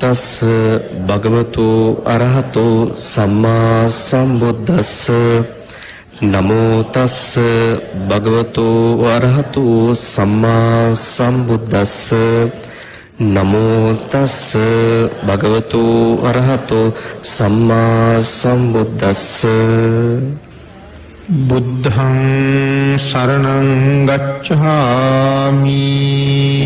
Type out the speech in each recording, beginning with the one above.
තස්ස භගවතු අරහතෝ සම්මා සම්බුද්දස්ස නමෝ තස්ස භගවතු අරහතෝ සම්මා සම්බුද්දස්ස නමෝ තස්ස භගවතු අරහතෝ සම්මා සම්බුද්දස්ස බුද්ධං සරණං ගච්ඡාමි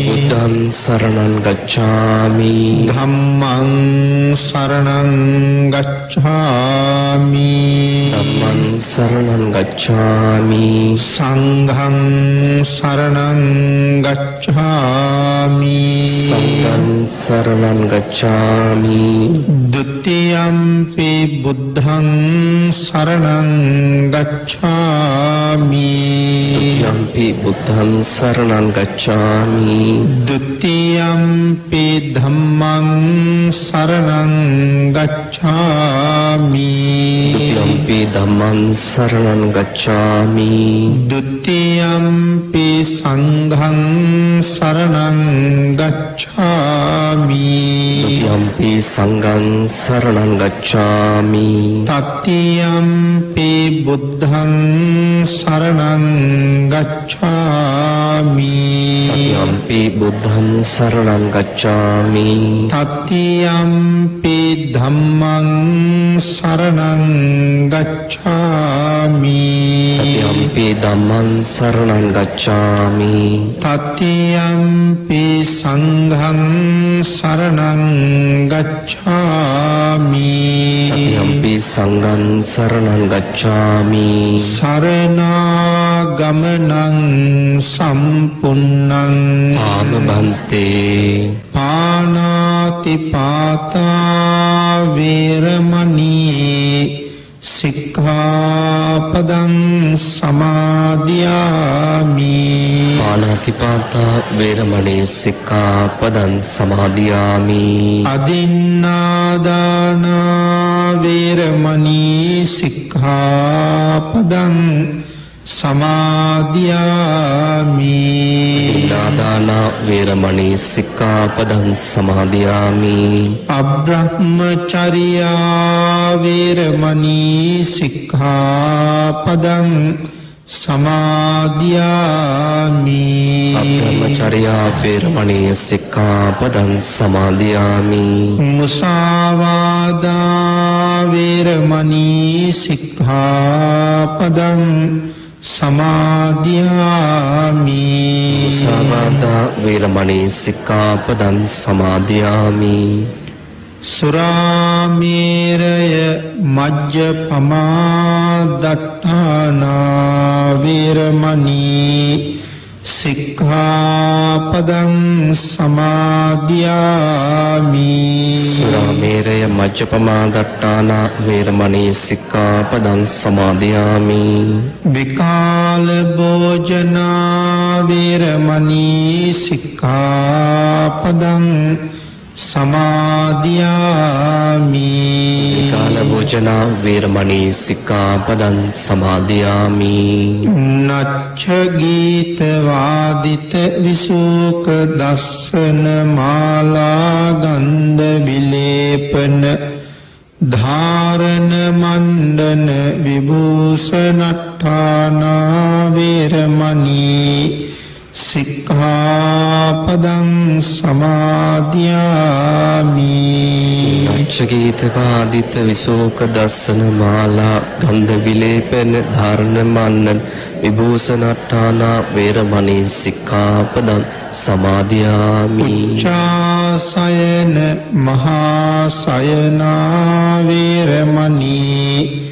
බුද්ධං සරණං ගච්ඡාමි ධම්මං සරණං ගච්ඡාමි ධම්මං සරණං ගච්ඡාමි සංඝං සරණං ගච්ඡාමි සංඝං සරණං ගච්ඡාමි ဒ ුතියම්පි බුද්ධං සරණං ගච්ඡාමි ဒ ුතියම්පි බුද්ධං සරණං ගච්ඡාමි ဒ ුතියම්පි ධම්මං සරණං ගච්ඡාමි ဒ ුතියම්පි ධම්මං සරණං ගච්ඡාමි ဒ ුතියම්පි සංඝං සරණං ගච්ඡාමි ဒ ුතියම්පි සංඝං සරණං ගච්ඡාමි තතියම්පි බුද්ධං සරණං ගච්ඡාමි තතියම්පි බුද්ධං සරණං ගච්ඡාමි තතියම්පි ධම්මං සරණං ගච්ඡාමි තතියම්පි ධම්මං සරණං ගච්ඡාමි තතියම්පි සංඝං සරණං ගච්ඡාමි තතියම්පි සංඝං සරණං ගච්ඡාමි සරණාගමනං සම්පුන්නං ආමබන්තේ පානාතිපාතා වේරමණී සික්ඛාපදං සමාදියාමි පාණාතිපාතා වේරමණී සික්ඛාපදං සමාදියාමි අදින්නාදාන වේරමණී සික්ඛාපදං සමාදියාමි දාන වේරමණී සික්ඛාපදං සමාදියාමි අබ්‍රහ්මචර්යා වේරමණී සික්ඛාපදං සමාදියාමි අබ්‍රහ්මචර්යා වේරමණී සික්ඛාපදං සමාදියාමි මුසාවාදා වේරමණී සික්ඛාපදං සමාදියාමි මුසාවාදා වේරමණී සික්ඛාපදං සමාදියාමි සුරාමේරය මජ්ජපමා දට්ඨානා වේරමණී සික්ඛාපදං සමාදියාමි සුරාමේරය මජ්ජපමා දට්ඨානා වේරමණී සික්ඛාපදං සමාදියාමි විකාල භෝජනා වේරමණී සික්ඛාපදං සමාදියාමි විකාල භෝජනා වේරමණී සික්ඛාපදං සමාදියාමි නච්ච ගීත වාදිත විසූක දස්සන මාලා ගන්ධ විලේපන ධාරණ මණ්ඩන විභූෂණට්ඨානා වේරමණී සික්ඛාපදං සමාදියාමි නච්චගීත වාදිත විසෝක දස්සන මාලා ගන්ධ විලේපන ධාරණ මන්නන විභූෂණට්ඨානා වේරමණී සික්ඛාපදං සමාදියාමි උච්චාසයන මහා සයනා වේරමණී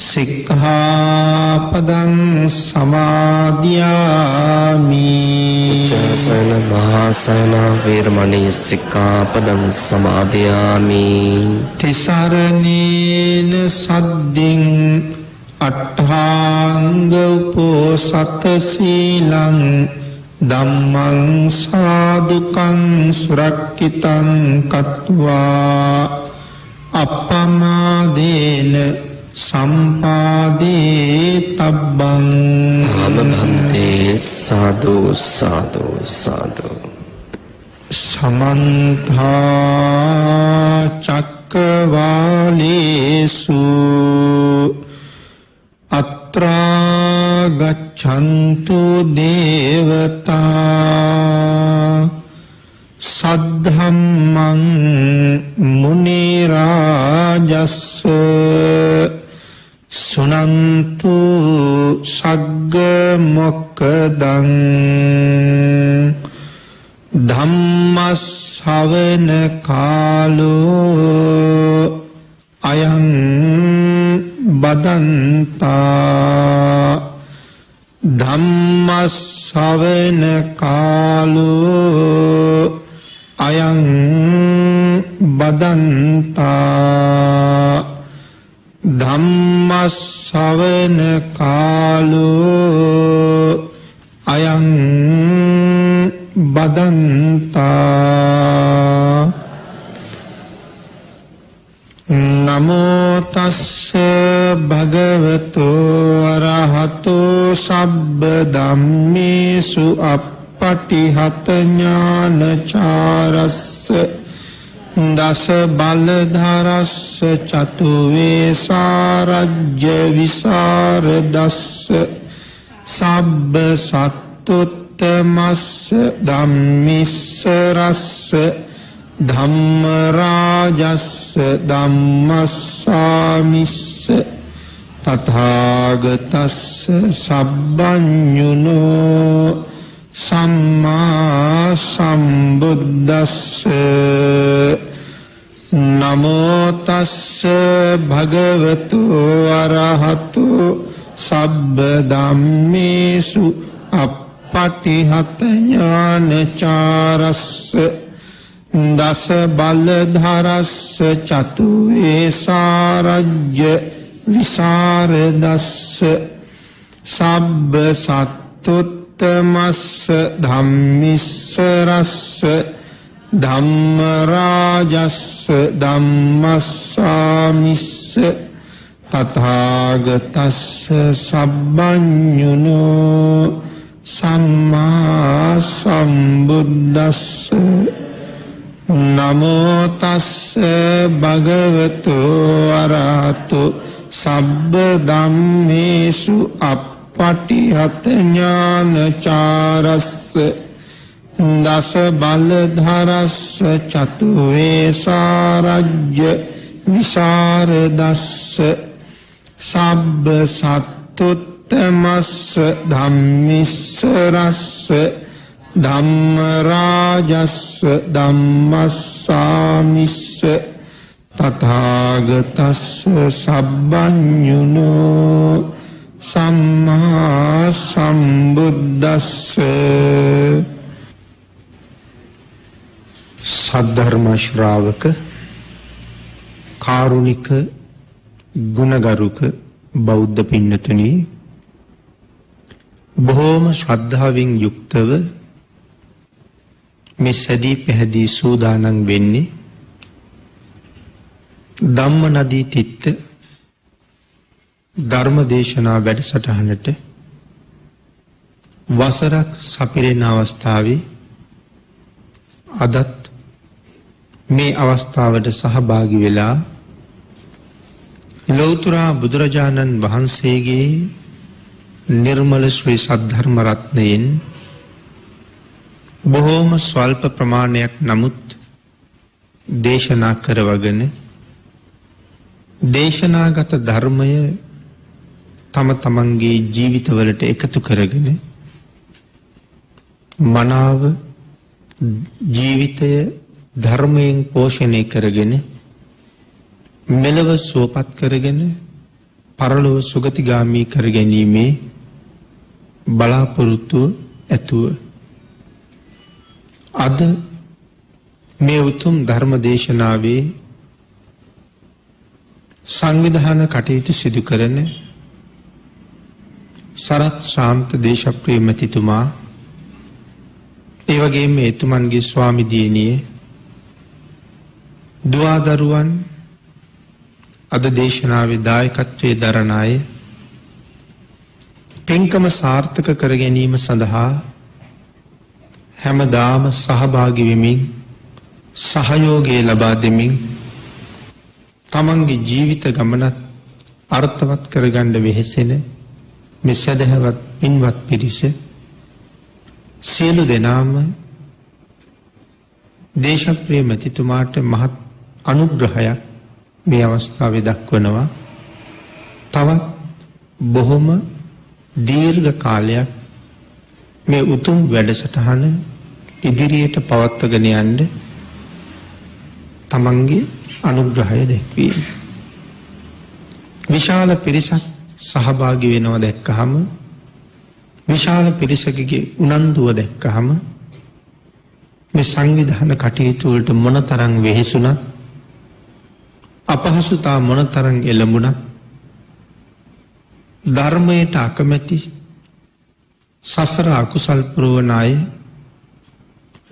සික්ඛාපදං සමාදියාමි උච්චාසන මහා සයන වේරමණී සික්ඛාපදං සමාදියාමි තිසරණේන සද්දින් අට්ඨාංග උපෝසත සීලං ධම්මං සාදුකං සුරක්ඛිතං කତ୍වා අප්පමාදේන සම්පාදේ තබ්බං ආමභන්තේ සාදු සාදු සාදු සමන්තා මොක්කදං ධම්මස්සවන කාලෝ අයං බදන්තා ධම්මස්සවන කාලෝ අයං බදන්තා ධම්මස්සවන කාලෝ අයං බදන්තා නමෝ තස්ස භගවතු අරහතෝ සබ්බ ධම්මේසු අප්පටිහත ඥානචාරස්ස දස බලධරස්ස චතු වේසාරජ්‍ය විසරදස්ස සබ්බ සත්තුත්තමස්ස ධම්මිස්සරස්ස ධම්මරාජස්ස ධම්මස්සාමිස්ස තථාගතස්ස සබ්බඤුනෝ සම්මා සම්බුද්දස්ස නමෝ තස්ස භගවතු අරහතු සබ්බ ධම්මේසු අප්පටිහත ඥානචාරස්ස දස බලධරස්ස චතු වේසාරජ්‍ය විසරදස්ස සබ්බ සත්තුත්තමස්ස ධම්මිස්සරස්ස ධම්මරාජස්ස ධම්මස්සාමිස්ස තථාගතස්ස සබ්බඤුනෝ සම්මා සම්බුද්දස්ස නමෝ තස්ස භගවතු අරහතු සබ්බ ධම්මේසු අප්පටිහත ඥානචාරස්ස දස බලධරස්ස චතු වේසාරජ්‍ය විසරදස්ස සබ්බ සත්තුත්තමස්ස ධම්මිස්සරස්ස ධම්මරාජස්ස ධම්මස්සාමිස්ස තථාගතස්ස සබ්බඤුනෝ සම්මා සම්බුද්දස්ස සද්ධර්ම ශ්‍රාවක කාරුණික ගුණගරුක බෞද්ධ පින්නතුනි බොහෝම ශ්‍රද්ධාවෙන් යුක්තව මේ සැදී පැහැදී සූදානම් වෙන්නේ ධම්ම නදී තිත්ත ධර්ම දේශනා වැඩසටහනට වසරක් සපිරෙන අවස්ථාවේ අදත් මේ අවස්ථාවට සහභාගී වෙලා ලෞතර බුදුරජාණන් වහන්සේගේ නිර්මල ශ්‍රී සද්ධර්ම රත්නයෙන් බොහෝම ස්වල්ප ප්‍රමාණයක් නමුත් දේශනා කරවගෙන දේශනාගත ධර්මය තම තමන්ගේ ජීවිතවලට එකතු කරගෙන මනාව ජීවිතය ධර්මයෙන් පෝෂණය කරගෙන මෙලව සුවපත් කරගෙන පරලොව සුගතිගාමී කර ගැනීමේ බලාපොරොත්තුව ඇතුව අද මේ උතුම් ධර්ම දේශනාවේ සංවිධාන කටයුතු සිදු කරන සරත් ශාන්ත දේශප්‍රිය මැතිතුමා ඒ වගේම එතුමන්ගේ ස්වාමි දියණිය දුවදරුවන් අද දේශනාවේ දායකත්වයේ දරන අය පින්කම සාර්ථක කර ගැනීම සඳහා හැමදාම සහභාගී වෙමින් සහයෝගය ලබා දෙමින් තමන්ගේ ජීවිත ගමනත් අර්ථවත් කරගන්න වෙහෙසෙන මේ සදහවත් පින්වත් පිරිස සියලු දෙනාම දේශප්‍රිය මැතිතුමාට මහත් අනුග්‍රහයක් මේ අවස්ථාවේ දක්වනවා. තවත් බොහොම දීර්ඝ කාලයක් මේ උතුම් වැඩසටහන ඉදිරියට පවත්වාගෙන යන්න තමන්ගේ අනුග්‍රහය දැක්වීම. විශාල පිරිසක් සහභාගී වෙනවා දැක්කහම, විශාල පිරිසකගේ උනන්දුව දැක්කහම මේ සංවිධාන කටයුතු වලට මොනතරම් වෙහෙසුණත්, අපහසුතා මොනතරම් එළඹුණත්, ධර්මයට අකමැති සසර අකුසල් පුරවන අය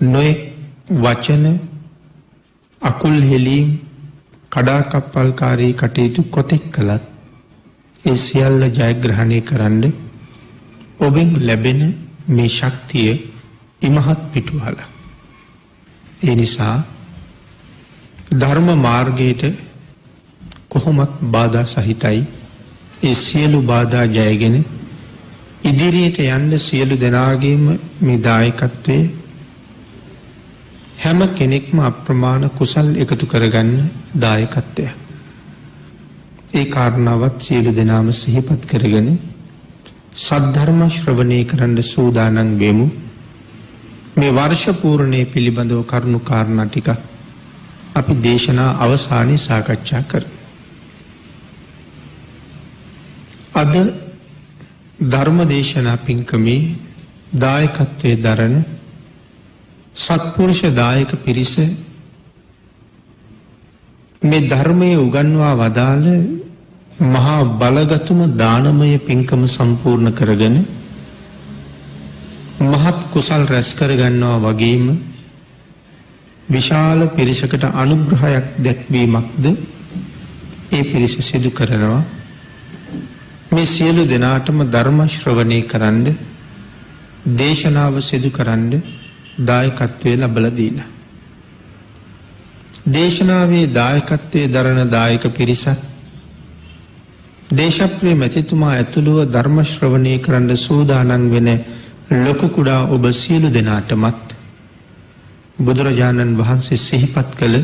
නොයෙක් වචන, අකුල් හෙලීම්, කඩාකප්පල්කාරී කටයුතු කොතෙක් කළත් ඒ සියල්ල ජයග්‍රහණය කරන්න ඔබෙන් ලැබෙන මේ ශක්තිය ඉමහත් පිටුවහල. ඒ නිසා ධර්ම මාර්ගයට කොහොමත් බාධා සහිතයි. ඒ සියලු බාධා ජයගෙන ඉදිරියට යන්න සියලු දෙනාගේම මේ දායකත්වයේ හැම කෙනෙක්ම අප්‍රමාණ කුසල් එකතු කරගන්න දායකත්වය. ඒ කාරණාවත් සියලු දෙනාම සිහිපත් කරගෙන සද්ධර්ම ශ්‍රවණය කරන්න සූදානම් වෙමු. මේ වර්ෂ පූර්ණයේ පිළිබඳව කරුණු කාරණා ටික අපි දේශනා අවසානයේ සාකච්ඡා කරමු. අද ධර්ම දේශනා පින්කමේ දායකත්වයේ දරන සත්පුරුෂ දායක පිරිස මේ ධර්මයේ උගන්වා වදාළ මහා බලගතුම දානමය පින්කම සම්පූර්ණ කරගෙන මහත් කුසල් රැස් කරගන්නවා වගේම විශාල පිරිසකට අනුග්‍රහයක් දැක්වීමක්ද ඒ පිරිස සිදු කරනවා. මේ සියලු දෙනාටම ධර්ම ශ්‍රවණය කරන්න, දේශනාව සිදු කරන්න දායකත්වයේ ලැබලා දීලා. දේශනාවේ දායකත්වයේ දරන දායක පිරිසක් දේශප්‍රිය මැතිතුමා ඇතුළුව ධර්ම ශ්‍රවණය කරන්න සූදානම් වෙන ලොකු කුඩා ඔබ සියලු දෙනාටමත් බුදුරජාණන් වහන්සේ සිහිපත් කළ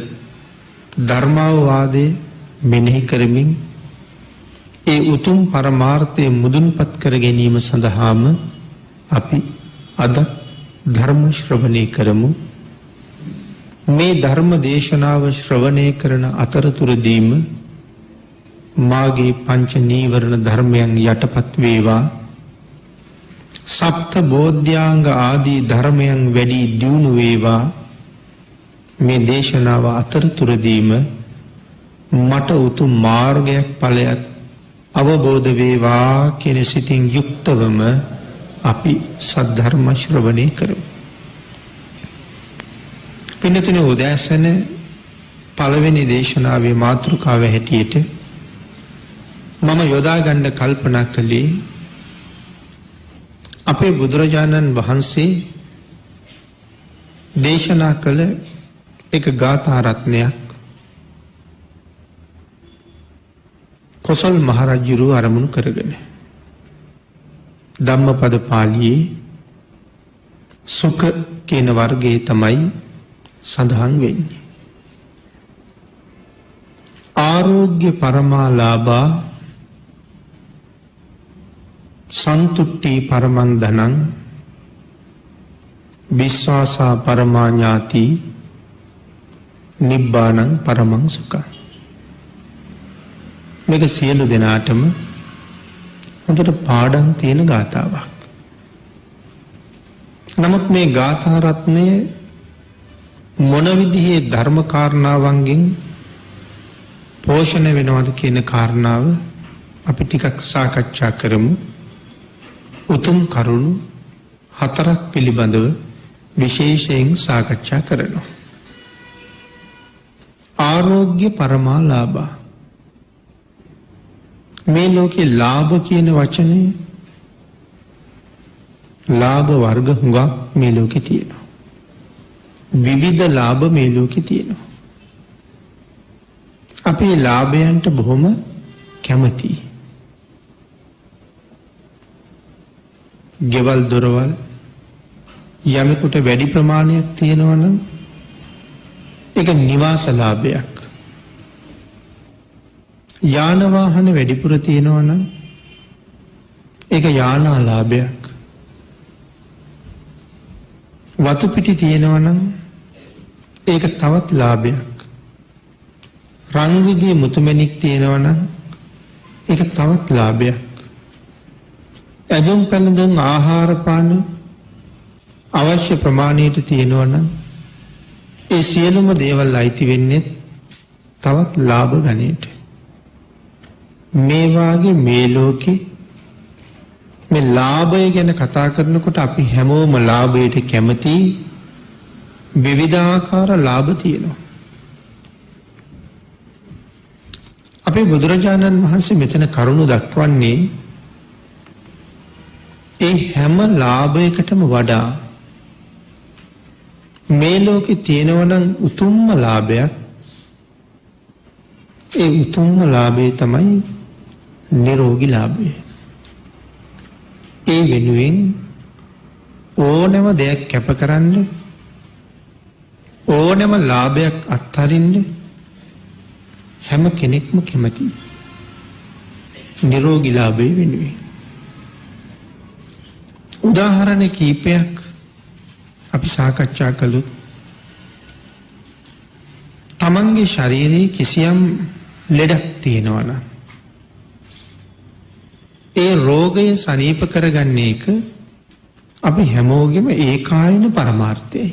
ධර්මාවවාදය මෙනෙහි කරමින් ඒ උතුම් පරමාර්ථය මුදුන්පත් කර ගැනීම සඳහාම අපි අද ධර්ම ශ්‍රවණය කරමු. මේ ධර්ම දේශනාව ශ්‍රවණය කරන අතරතුරදීම මාගේ පංච නීවරණ ධර්මයන් යටපත් වේවා. සප්ත බෝධ්‍යාංග ආදී ධර්මයන් වැඩි දියුණු වේවා. මේ දේශනාව අතරතුරදීම මට උතුම් මාර්ගයක් ඵලයක් අවබෝධ වේවා කියන සිතින් යුක්තවම අපි සද්ධර්ම ශ්‍රවණය කරමු. පින්නතුනේ උදෑසන පළවෙනි දේශනාවේ මාතෘකාව හැටියට මම යොදා ගන්න කල්පනා කළේ අපේ බුදුරජාණන් වහන්සේ දේශනා කළ එක ගාථා රත්නයක් කොසල් මහරජුරු අරමුණු කරගෙන ධම්මපද පාළියේ සුඛ කියන වර්ගයේ තමයි සඳහන් වෙන්නේ. ආරෝග්‍ය පරමාලාභා සන්තුට්ටි පරමං ධනං විශ්වාසා පරමාඥාති නිබ්බානං පරමං සුඛං. මේක සියලු දෙනාටම හොඳට පාඩම් තියෙන ගාථාවක්. නමුත් මේ ගාථා රත්නය මොන විදිහේ ධර්ම කාරණාවන්ගෙන් පෝෂණය වෙනවද කියන කාරණාව අපි ටිකක් සාකච්ඡා කරමු. උතුම් කරුණු 4ක් පිළිබඳව විශේෂයෙන් සාකච්ඡා කරනවා. ආරෝග්‍ය පරමාලාභා. මේ ලෝකේ ලාභ කියන වචනේ ලාභ වර්ග හුඟක් මේ ලෝකේ තියෙනවා. විවිධ ලාභ මේ ලෝකේ තියෙනවා. අපි ලාභයන්ට බොහොම කැමතියි. ගෙවල් දොරවල් යමෙකුට වැඩි ප්‍රමාණයක් තියෙනවා නම් ඒක නිවාස ලාභයක්. යාන වාහන වැඩිපුර තියෙනවා නම් ඒක යානා ලාභයක්. වතු පිටි තියෙනවා නම් ඒක තවත් ලාභයක්. රන් විදිය මුතුමැණික් තියෙනවා නම් ඒක තවත් ලාභයක්. ඇඳුම් පැළඳුම් ආහාර පාන අවශ්‍ය ප්‍රමාණයට තියෙනවා නම් ඒ සියලුම දේවල් අයිති වෙන්නේ තවත් ලාභ ගණයට. මේ වාගේ මේ ලෝකේ මේ ලාභය ගැන කතා කරනකොට අපි හැමෝම ලාභයට කැමති. විවිධාකාර ලාභ තියෙනවා. අපේ බුදුරජාණන් වහන්සේ මෙතන කරුණු දක්වන්නේ ඒ හැම ලාභයකටම වඩා මේ ලෝකේ තියෙනවා නම් උතුම්ම ලාභයක්. ඒ උතුම්ම ලාභය තමයි නිරෝගී ලාභය. ඒ වෙනුවෙන් ඕනෑම දෙයක් කැපකරන්න ඕනෑම ලාභයක් අත්හරින්න හැම කෙනෙක්ම කැමතියි. නිරෝගී ලාභය වෙනුවෙන්. උදාහරණ කීපයක් අපි සාකච්ඡා කළොත් තමන්ගේ ශරීරයේ කිසියම් ලෙඩක් තියෙනවා නම් ඒ රෝගය සනීප කරගන්න එක අපි හැමෝගෙම ඒකායන පරමාර්ථයයි.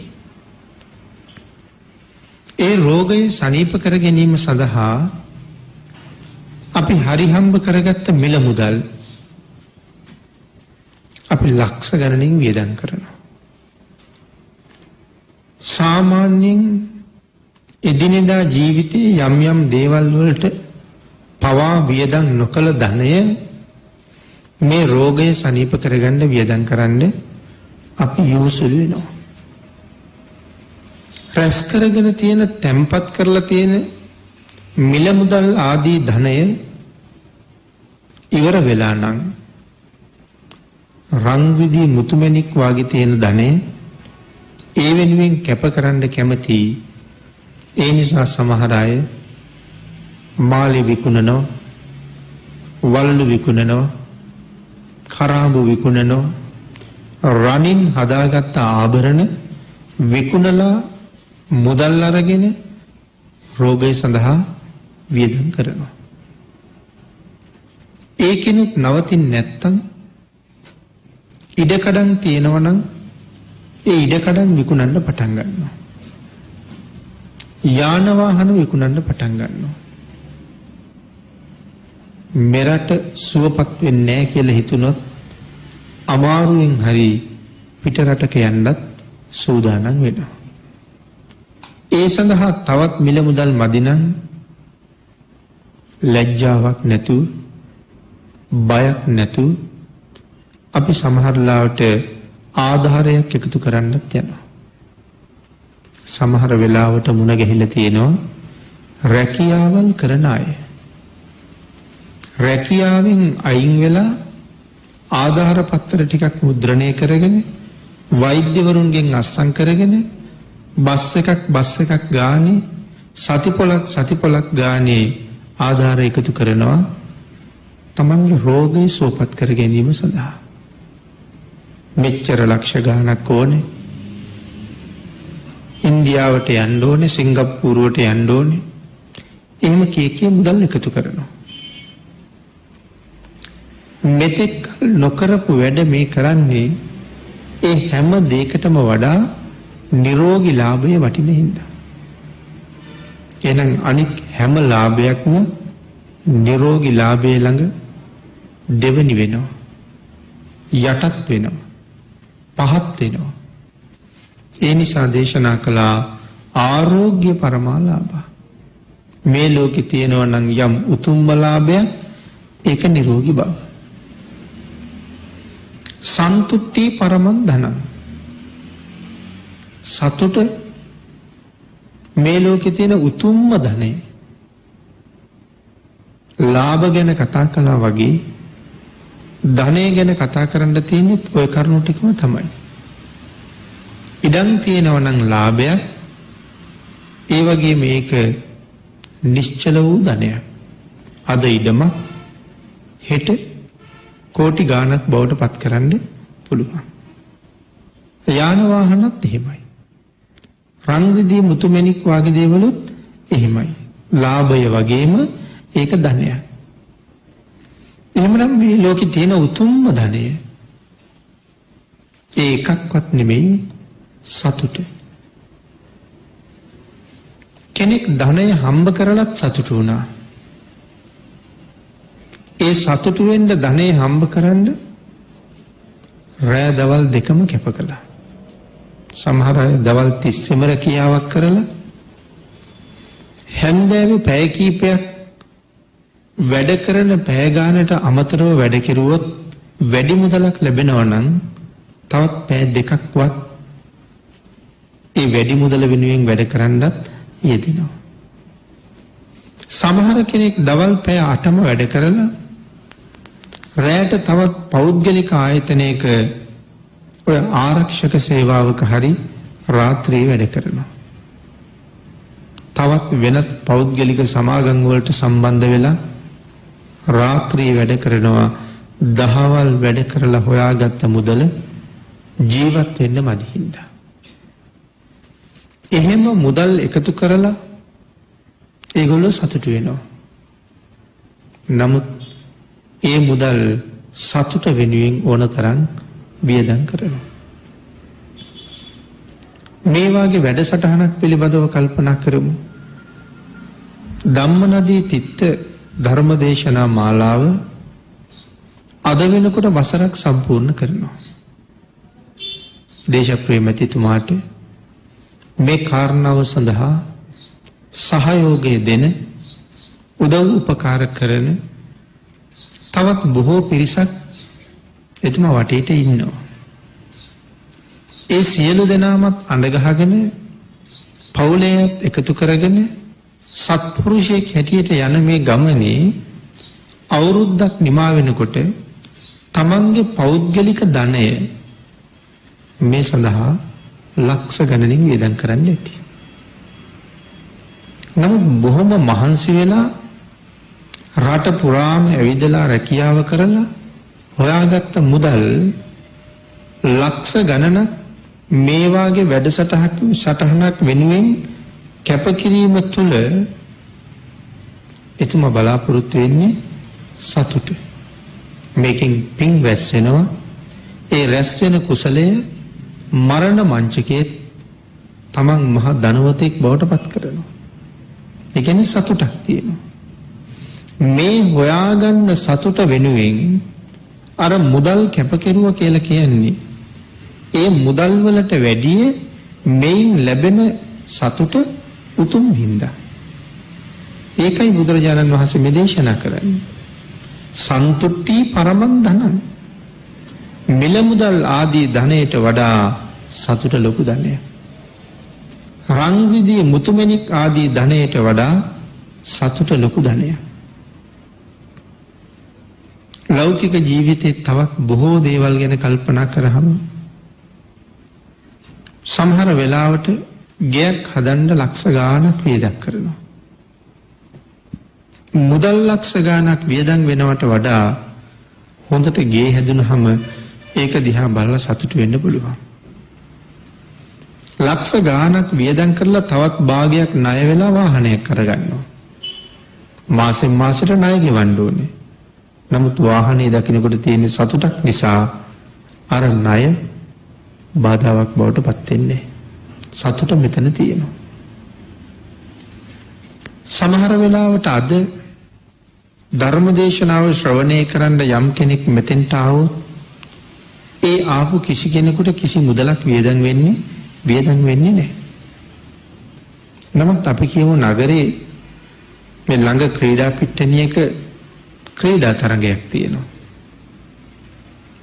ඒ රෝගය සනීප කර ගැනීම සඳහා අපි හරිහම්බ කරගත්ත මිල මුදල් අපි ලක්ෂ ගණනින් වියදම් කරනවා. සාමාන්‍යයෙන් එදිනෙදා ජීවිතයේ යම් යම් දේවල් වලට පවා වියදම් නොකළ ධනය මේ රෝගය සනීප කරගන්න වියදම් කරන්න අපි යොසුල් වෙනවා. රැස් කරගෙන තියෙන තැම්පත් කරලා තියෙන මිල මුදල් ආදී ධනය ඉවර වෙලා නම් රන් විදී මුතුමැණික් වාගේ තියෙන ධනය ඒ වෙනුවෙන් කැප කරන්න කැමති. ඒ නිසා සමහර අය මාළි විකුණනවා, වල්ලු විකුණනවා, කරාඹු විකුණනවා, රනින් හදාගත්ත ආභරණ විකුණලා මුදල් අරගෙන රෝගය සඳහා වියදම් කරනවා. ඒකිනුත් නවතින්නේ නැත්තම් ඉඩකඩම් තියෙනවා නම් ඒ ඉඩකඩම් විකුණන්න පටන් ගන්නවා. යාන වාහන විකුණන්න පටන් ගන්නවා. මෙරට සුවපත් වෙන්නේ නැහැ කියලා හිතුනොත් අමාරුවෙන් හරි පිට රටක යන්නත් සූදානම් වෙනවා. ඒ සඳහා තවත් මිල මුදල් මදි නම් ලැජ්ජාවක් නැතුව බයක් නැතුව අපි සමහර ලාවට ආධාරයක් එකතු කරන්නත් යනවා. සමහර වෙලාවට මුණ ගැහිලා තියෙනවා රැකියාවල් කරන අය. රැකියාවෙන් අයින් වෙලා ආධාර පත්‍ර ටිකක් මුද්‍රණය කරගෙන වෛද්‍යවරුන්ගෙන් අස්සම් කරගෙන බස් එකක් ගානේ සතිපොලක් ගානේ ආධාර එකතු කරනවා තමන්ගේ රෝගය සුවපත් කර ගැනීම සඳහා. මෙච්චර ලක්ෂ ගාණක් ඕනේ. ඉන්දියාවට යන්න ඕනේ, සිංගප්පූරුවට යන්න ඕනේ. එහෙම කීකේ මුදල් එකතු කරනවා. මෙතෙක් නොකරපු වැඩ මේ කරන්නේ ඒ හැම දෙයකටම වඩා නිරෝගී ලාභය වටින හින්දා. එහෙනම් අනික් හැම ලාභයක්ම නිරෝගී ලාභය ළඟ දෙවනි වෙනවා. යටත් වෙනවා. පහත් වෙනවා. ඒ නිසා දේශනා කළා ආරෝග්‍ය පරමාලාභ. මේ ලෝකේ තියෙනවා නම් යම් උතුම්ම ලාභයක් ඒක නිරෝගී බව. සන්තුට්ටි පරමං ධනං. සතුට මේ ලෝකේ තියෙන උතුම්ම ධනය. ලාභ ගැන කතා කළා වගේ ධනය ගැන කතා කරන්න තියෙන්නේ ওই කරුණු ටිකම තමයි. ඉඩම් තියෙනවා නම් ලාභයක්, ඒ වගේ මේක නිශ්චල වූ ධනයක්. අද ඉඩම හෙට කෝටි ගාණක් බවට පත් කරන්න පුළුවන්. යාන වාහනත් එහෙමයි. රන් රිදී මුතුමැණික් වගේ දේවලුත් එහෙමයි. ලාභය වගේම ඒක ධනයක්. එහෙමනම් මේ ලෝකේ තියෙන උතුම්ම ධනය ඒ එකක්වත් නෙමෙයි සතුට. කෙනෙක් ධනය හම්බ කරලත් සතුටු වුණා. ඒ සතුටු වෙන්න ධනය හම්බ කරන්න රෑ දවල් දෙකම කැප කළා. සමහර අය දවල් 30ම රැකියාවක් කරලා හැන්දෑවේ පැය කීපයක් වැඩ කරන පැය ගානට අමතරව වැඩ කෙරුවොත් වැඩි මුදලක් ලැබෙනවා නම් තවත් පැය දෙකක්වත් ඒ වැඩි මුදල වෙනුවෙන් වැඩ කරන්නත් යෙදෙනවා. සමහර කෙනෙක් දවල් පැය 8ම වැඩ කරලා රැයට තවත් පෞද්ගලික ආයතනයක ඔය ආරක්ෂක සේවාවක හරි රාත්‍රියේ වැඩ කරනවා. තවත් වෙනත් පෞද්ගලික සමාගම් වලට සම්බන්ධ වෙලා රාත්‍රියේ වැඩ කරනවා. දහවල් වැඩ කරලා හොයාගත්ත මුදල ජීවත් වෙන්න මදි හින්දා. එහෙම මුදල් එකතු කරලා ඒගොල්ලෝ සතුටු වෙනවා. නමුත් ඒ මුදල් සතුට වෙනුවෙන් ඕන තරම් වියදම් කරනවා. මේ වාගේ වැඩසටහනක් පිළිබඳව කල්පනා කරමු. ධම්මනදී තිත්ත ධර්මදේශනා මාලාව අද වෙනකොට වසරක් සම්පූර්ණ කරනවා. දේශප්‍රිය මැතිතුමාට මේ කාරණාව සඳහා සහයෝගය දෙන උදව් උපකාර කරන තවත් බොහෝ පිරිසක් එතුමා වටේට ඉන්නවා. ඒ සියලු දෙනාමත් අඬගහගෙන පවුලේත් එකතු කරගෙන සත්පුරුෂයෙක් හැටියට යන මේ ගමනේ අවුරුද්දක් නිමා වෙනකොට තමන්ගේ පෞද්ගලික ධනය මේ සඳහා ලක්ෂ ගණනින් වියදම් කරන්න ඇති. නමුත් බොහොම මහන්සි වෙලා රට පුරාම ඇවිදලා රැකියාව කරලා හොයාගත්ත මුදල් ලක්ෂ ගණනක් මේ වාගේ වැඩසටහනක් වෙනුවෙන් කැපකිරීම තුළ එතුමා බලාපොරොත්තු වෙන්නේ සතුට. මේකෙන් පින් රැස් වෙනවා. ඒ රැස් වෙන කුසලය මරණ මංචකයේ තමන් මහ ධනවතෙක් බවට පත් කරනවා. ඒ කියන්නේ සතුටක් තියෙනවා. මේ හොයාගන්න සතුට වෙනුවෙන් අර මුදල් කැපකිරුවා කියලා කියන්නේ ඒ මුදල් වලට වැඩිය මේන් ලැබෙන සතුට උතුම් හින්දා. ඒකයි බුදුරජාණන් වහන්සේ මේ දේශනා කරන්නේ. සන්තුට්ටි පරමං ධනං. මිල මුදල් ආදී ධනයට වඩා සතුට ලොකු ධනයක්. රන් රිදී මුතුමැණික් ආදී ධනයට වඩා සතුට ලොකු ධනයක්. ලෞකික ජීවිතේ තවත් බොහෝ දේවල් ගැන කල්පනා කරාම සමහර වෙලාවට ගෙයක් හදන්න ලක්ෂ ගාණක් වියදම් කරනවා. මුදල් ලක්ෂ ගාණක් වියදම් වෙනවට වඩා හොඳට ගේ හැදුනහම ඒක දිහා බලලා සතුටු වෙන්න පුළුවන්. ලක්ෂ ගාණක් වියදම් කරලා තවත් භාගයක් ණය වෙලා වාහනයක් කරගන්නවා. මාසෙන් මාසෙට ණය ගෙවන්න ඕනේ. නමුත් වාහනේ දකින්නකොට තියෙන සතුටක් නිසා අර ණය බාධාවක් බවට පත් වෙන්නේ. සතුට මෙතන තියෙනවා. සමහර වෙලාවට අද ධර්මදේශනාව ශ්‍රවණය කරන්න යම් කෙනෙක් මෙතෙන්ට ආවොත් ඒ ආපු කිසි කෙනෙකුට කිසි මුදලක් වියදම් වෙන්නේ නැහැ. නමුත් අපි කියමු නගරේ මේ ළඟ ක්‍රීඩා පිට්ටනියක ක්‍රීඩා තරගයක් තියෙනවා.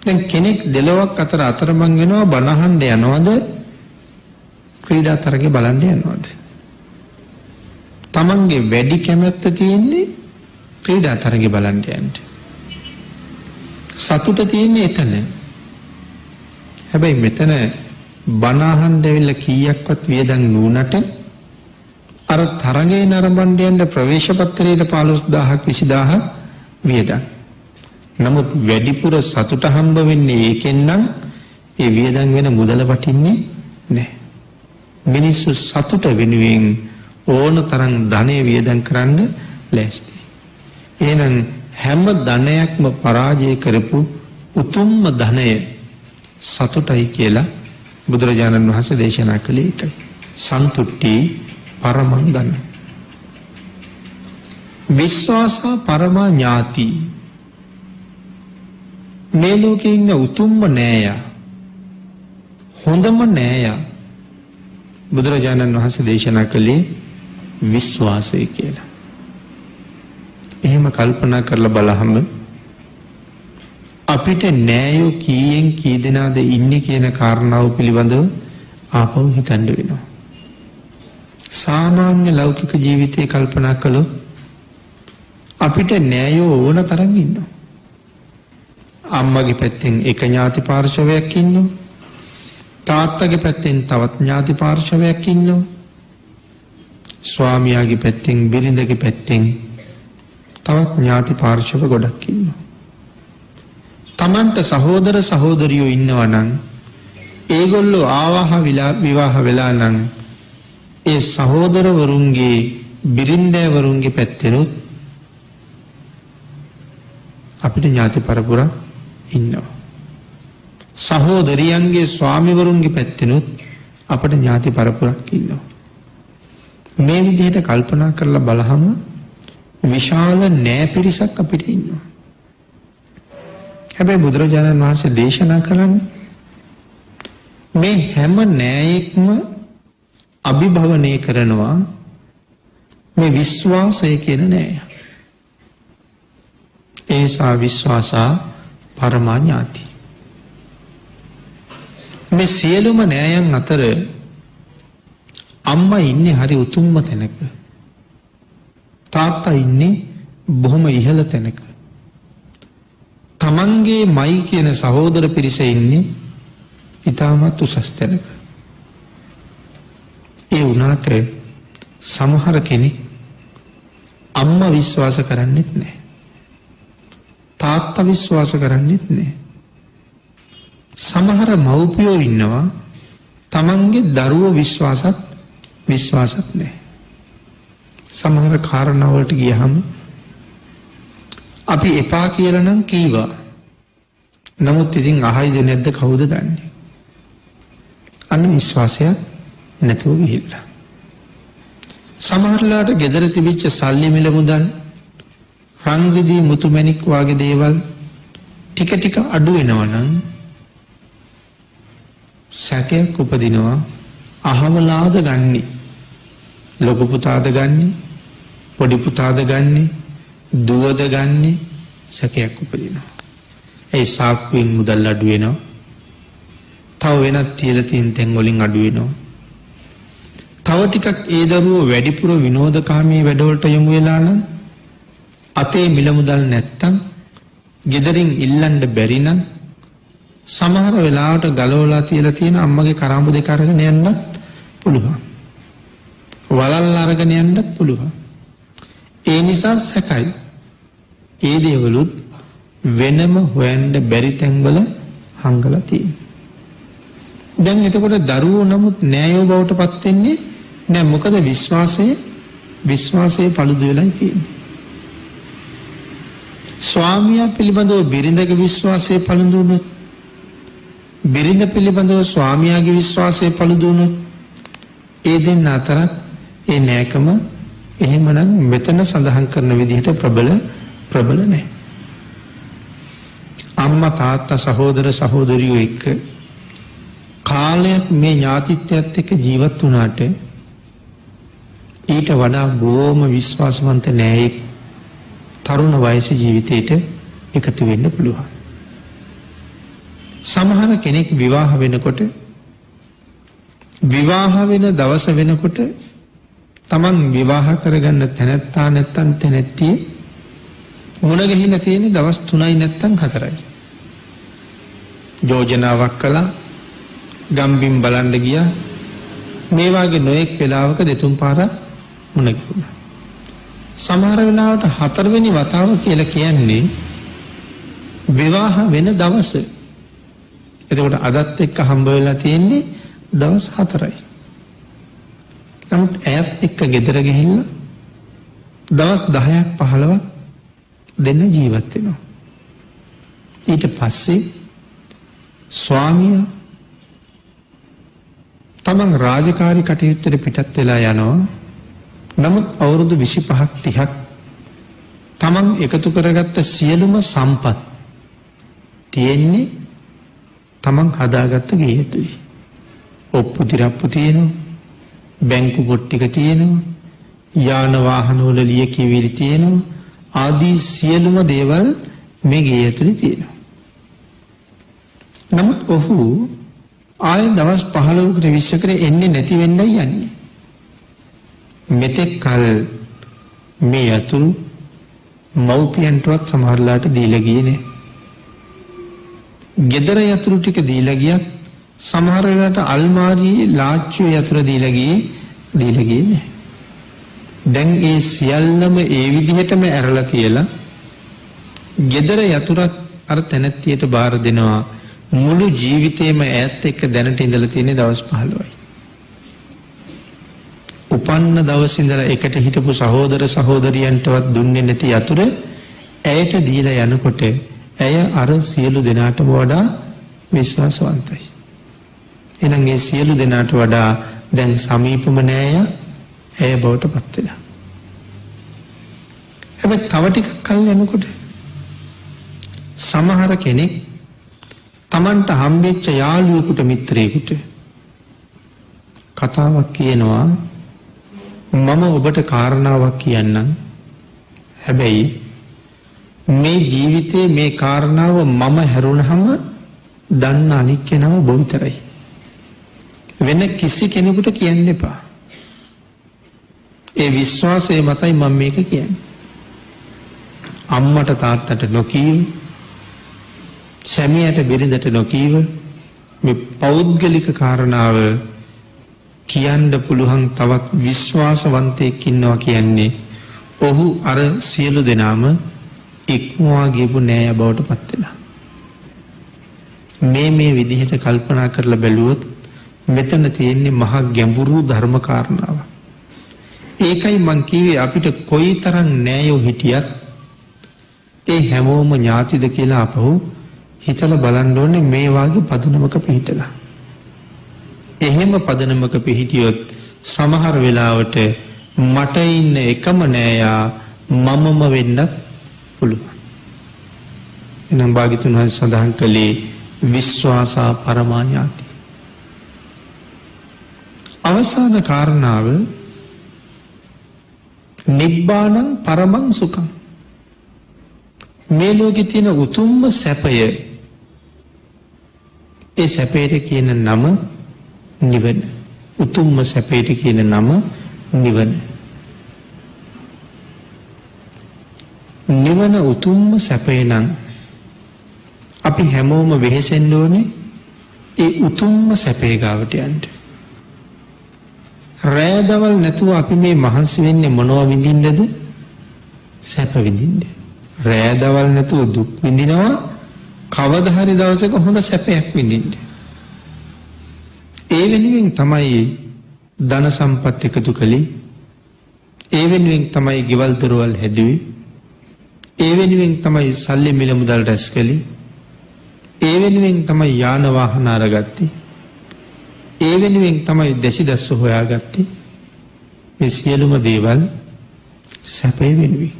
දැන් කෙනෙක් දෙලොවක් අතර අතරමං වෙනවා බනහන්න යනවද ක්‍රීඩා තරගය බලන්න යනවද? තමන්ගේ වැඩි කැමැත්ත තියෙන්නේ ක්‍රීඩා තරගය බලන්න යන්න. සතුට තියෙන්නේ එතන. හැබැයි මෙතන බනහන්න ඇවිල්ලා කීයක්වත් වියදම් නුනට අර තරගයේ නරඹන්න යන්න ප්‍රවේශ පත්‍රයේ 15000ක් 20000ක් වියදම්. නමුත් වැඩිපුර සතුට හම්බ වෙන්නේ ඒකෙන් නම් ඒ වියදම් වෙන මුදල වටින්නේ නැහැ. මිනිස්සු සතුට වෙනුවෙන් ඕන තරම් ධනෙ වියදම් කරන්න ලෑස්ති. එහෙනම් හැම ධනයක්ම පරාජය කරපු උතුම්ම ධනය සතුටයි කියලා බුදුරජාණන් වහන්සේ දේශනා කළේ ඒකයි. සන්තුට්ටි පරමං ධන. විශ්වාසා පරමා ඥාති. මේ ලෝකේ ඉන්න උතුම්ම නෑය, හොඳම නෑය බුදුරජාණන් වහන්සේ දේශනා කළේ විශ්වාසය කියලා. එහෙම කල්පනා කරලා බලහම අපිට නෑයෝ කීයෙන් කී දෙනාද ඉන්නේ කියන කාරණාව පිළිබඳව ආපහු හිතන්න වෙනවා. සාමාන්‍ය ලෞකික ජීවිතේ කල්පනා කළොත් අපිට නෑයෝ ඕන තරම් ඉන්නවා. අම්මගේ පැත්තෙන් එක ඥාති පාර්ශවයක් ඉන්නවා. තාත්තගේ පැත්තෙන් තවත් ඥාති පාර්ශවයක් ඉන්නවා. ස්වාමියාගේ පැත්තෙන් බිරිඳගේ පැත්තෙන් තවත් ඥාති පාර්ශව ගොඩක් ඉන්නවා. තමන්ට සහෝදර සහෝදරියෝ ඉන්නවා නම් ඒගොල්ලෝ ආවාහ විවාහ වෙලා නම් ඒ සහෝදරවරුන්ගේ බිරින්දෑවරුන්ගේ පැත්තෙනුත් අපිට ඥාති පරපුරක් ඉන්නවා. සහෝදරියන්ගේ ස්වාමිවරුන්ගේ පැත්තෙනුත් අපට ඥාති පරපුරක් ඉන්නවා. මේ විදිහට කල්පනා කරලා බලහම විශාල නෑ පිරිසක් අපිට ඉන්නවා. හැබැයි බුදුරජාණන් වහන්සේ දේශනා කරන්නේ මේ හැම නෑයෙක්ම අභිභවනය කරනවා මේ විශ්වාසය කියන නෑය. ඒසා විශ්වාසා පරමා ඥාති. මේ සියලුම නෑයන් අතර අම්මා ඉන්නේ හරි උතුම්ම තැනක. තාත්තා ඉන්නේ බොහොම ඉහළ තැනක. තමන්ගේ මයි කියන සහෝදර පිරිස ඉන්නේ ඉතාමත් උසස් තැනක. ඒ වුණාට සමහර කෙනෙක් අම්මා විශ්වාස කරන්නෙත් නැහැ. තාත්තා විශ්වාස කරන්නෙත් නැහැ. සමහර මව්පියෝ ඉන්නවා තමන්ගේ දරුවෝ විශ්වාසත් නැහැ. සමහර කාරණාවලට ගියහම අපි එපා කියලා නම් කීවා. නමුත් ඉතින් අහයිද නැද්ද කවුද දන්නේ? අන්න විශ්වාසයක් නැතුව ගිහිල්ලා. සමහරලාට ගෙදර තිබිච්ච සල්ලි මිල මුදල් රන් රිදී මුතු මැණික් වගේ දේවල් ටික ටික අඩු වෙනවා නම් සැකයක් උපදිනවා. අහවලාද ගන්නේ? ලොකු පුතාද ගන්නේ? පොඩි පුතාද ගන්නේ? දුවද ගන්නේ? සැකයක් උපදිනවා. ඒ සාක්කුවෙන් මුදල් අඩු වෙනවා. තව වෙනත් තියලා තියෙන තැන් වලින් අඩු වෙනවා. තව ටිකක් ඒ දරුවෝ වැඩිපුර විනෝදකාමී වැඩවලට යොමු වෙලා නම් අතේ මිල මුදල් නැත්තම් ගෙදරින් ඉල්ලන්න බැරි නම් සමහර වෙලාවට ගලවලා තියලා තියෙන අම්මගේ කරාඹු දෙක අරගෙන යන්නත් පුළුවන්. වලල් අරගෙන යන්නත් පුළුවන්. ඒ නිසා සැකයි. ඒ දේවලුත් වෙනම හොයන්න බැරි තැන්වල හංගලා තියෙනවා. දැන් එතකොට දරුවෝ නමුත් නෑයෝ බවට පත් වෙන්නේ නෑ. මොකද විශ්වාසයේ paludu වෙලා තියෙන්නේ. ස්වාමියා පිළිබඳව බිරිඳගේ විශ්වාසයේ paludu වුණොත්, බිරිඳ පිළිබඳව ස්වාමියාගේ විශ්වාසයේ paludu වුණොත්, ඒ දෙන්න අතරත් ඒ නෑකම එහෙමනම් මෙතන සඳහන් කරන විදිහට ප්‍රබල නැහැ. අම්මා තාත්තා සහෝදර සහෝදරියෝ එක්ක කාලයක් මේ ඥාතිත්වයත් එක්ක ජීවත් වුණාට ඊට වඩා බොහොම විශ්වාසවන්ත නෑයෙක් තරුණ වයසේ ජීවිතේට එකතු වෙන්න පුළුවන්. සමහර කෙනෙක් විවාහ වෙනකොට විවාහ වෙන දවස වෙනකොට තමන් විවාහ කරගන්න තැනැත්තා නැත්තම් තැනැත්තිය මුණ ගැහිලා තියෙන දවස් 3යි නැත්තම් 4යි. යෝජනාවක් කළා, ගම්බිම් බලන්න ගියා. මේ වාගේ නොඑක් වෙලාවක දෙතුන් පාරක් මුණ ගැහුණා. සමහර වෙලාවට 4 වෙනි වතාව කියලා කියන්නේ විවාහ වෙන දවස. එතකොට අදත් එක්ක හම්බ වෙලා තියෙන්නේ දවස් 4යි. නමුත් ඇයත් එක්ක ගෙදර ගිහිල්ලා දවස් 10ක් 15ක් දෙන්න ජීවත් වෙනවා. ඊට පස්සේ ස්වාමියා තමන් රාජකාරී කටයුත්තට පිටත් වෙලා යනවා. නමුත් අවුරුදු 25ක් 30ක් තමන් එකතු කරගත්ත සියලුම සම්පත් තියෙන්නේ තමන් හදාගත්ත ගේ ඇතුලේ. ඔප්පු තිරප්පු තියෙනවා, බැංකු පොත් ටික තියෙනවා, යාන වාහන වල ලියකියවිලි තියෙනවා, ආදී සියලුම දේවල් මේ ගේ ඇතුලේ තියෙනවා. නමුත් ඔහු ආය දවස් 15කට 20කට එන්නේ නැති වෙන්නයි යන්නේ. මෙතෙක් කල මේ යතුරු මව්පියන්ටවත් සමහරලාට දීලා ගියේ නෑ. ගෙදර යතුරු ටික දීලා ගියත් සමහර වෙලාවට අල්මාරියේ ලාච්චුවේ යතුරු දීලා ගියේ නෑ. දැන් ඒ සියල්ලම ඒ විදිහටම ඇරලා තියලා ගෙදර යතුරත් අර තැනැත්තියට බාර දෙනවා. මුළු ජීවිතේම ඈත් එක්ක දැනට ඉඳලා තියෙන දවස් 15යි. උපන්න දවසේ ඉඳලා එකට හිටපු සහෝදර සහෝදරියන්ටවත් දුන්නේ නැති යතුර ඇයට දීලා යනකොට ඇය අර සියලු දෙනාටම වඩා විශ්වාසවන්තයි. එහෙනම් ඒ සියලු දෙනාට වඩා දැන් සමීපම නෑය ඇය බවට පත් වෙලා. හැබැයි තව ටිකක් කල් යනකොට සමහර කෙනෙක් තමන්ට හම්බෙච්ච යාළුවෙකුට මිත්‍රයෙකුට කතාවක් කියනවා, මම ඔබට කාරණාවක් කියන්නම්. හැබැයි මේ ජීවිතේ මේ කාරණාව මම හැරුණහම දන්න අනික් කෙනාව ඔබ විතරයි. වෙන කිසි කෙනෙකුට කියන්න එපා. ඒ විශ්වාසය මතයි මම මේක කියන්නේ. අම්මට තාත්තට නොකීව, සැමියාට බිරිඳට නොකීව මේ පෞද්ගලික කාරණාව කියන්න පුළුවන් තවත් විශ්වාසවන්තයෙක් ඉන්නවා කියන්නේ ඔහු අර සියලු දෙනාම ඉක්මවා ගියපු නෑය බවට පත් වෙලා. මේ විදිහට කල්පනා කරලා බැලුවොත් මෙතන තියෙන්නේ මහා ගැඹුරු ධර්ම කාරණාවක්. ඒකයි මං කිව්වේ අපිට කොයිතරම් නෑයෝ හිටියත් ඒ හැමෝම ඥාතිද කියලා අපහු හිතලා බලන්න ඕනේ මේ වාගේ පදනමක පිහිටලා. එහෙම පදනමක පිහිටියොත් සමහර වෙලාවට මට ඉන්න එකම නෑයා මමම වෙන්නත් පුළුවන්. එනම් භාග්‍යතුන් වහන්සේ සඳහන් කළේ විශ්වාසා පරමාඥාති. අවසාන කාරණාව නිබ්බානං පරමං සුඛං. මේ ලෝකේ තියෙන උතුම්ම සැපය, ඒ සැපයට කියන නම නිවන. උතුම්ම සැපයට කියන නම නිවන. නිවන උතුම්ම සැපේ නම් අපි හැමෝම වෙහෙසෙන්න ඕනේ ඒ උතුම්ම සැපේ ගාවට යන්න. රැදවල් නැතුව අපි මේ මහන්සි වෙන්නේ මොනවා විඳින්නද? සැප විඳින්න. රැදවල් නැතුව දුක් විඳිනවා කවදා හරි දවසක හොඳ සැපයක් විඳින්න. ඒ වෙනුවෙන් තමයි ධන සම්පත් එකතු කළේ. ඒ වෙනුවෙන් තමයි ගෙවල් දොරවල් හැදුවේ. ඒ වෙනුවෙන් තමයි සල්ලි මිල මුදල් රැස් කළේ. ඒ වෙනුවෙන් තමයි යාන වාහන අරගත්තේ. ඒ වෙනුවෙන් තමයි දැසිදස්ස හොයාගත්තේ. මේ සියලුම දේවල් සැපේ වෙනුවෙන්.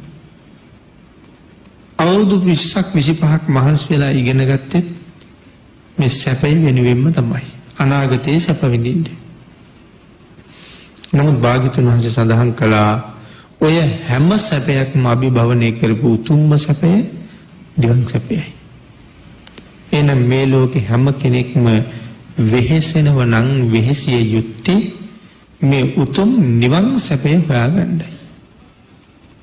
අවුරුදු 20ක් 25ක් මහන්සි වෙලා ඉගෙන ගත්තෙත් මේ සැපේ වෙනුවෙන්ම තමයි. අනාගතයේ සැප විඳින්නේ. නමුත් භාග්‍යතුන් වහන්සේ සඳහන් කළා ඔය හැම සැපයක්ම අභිභවනය කරපු උතුම්ම සැපය නිවන් සැපයයි. එහෙනම් මේ ලෝකේ හැම කෙනෙක්ම වෙහෙසෙනව නම් වෙහෙසිය යුත්තේ මේ උතුම් නිවන් සැපය හොයාගන්නයි.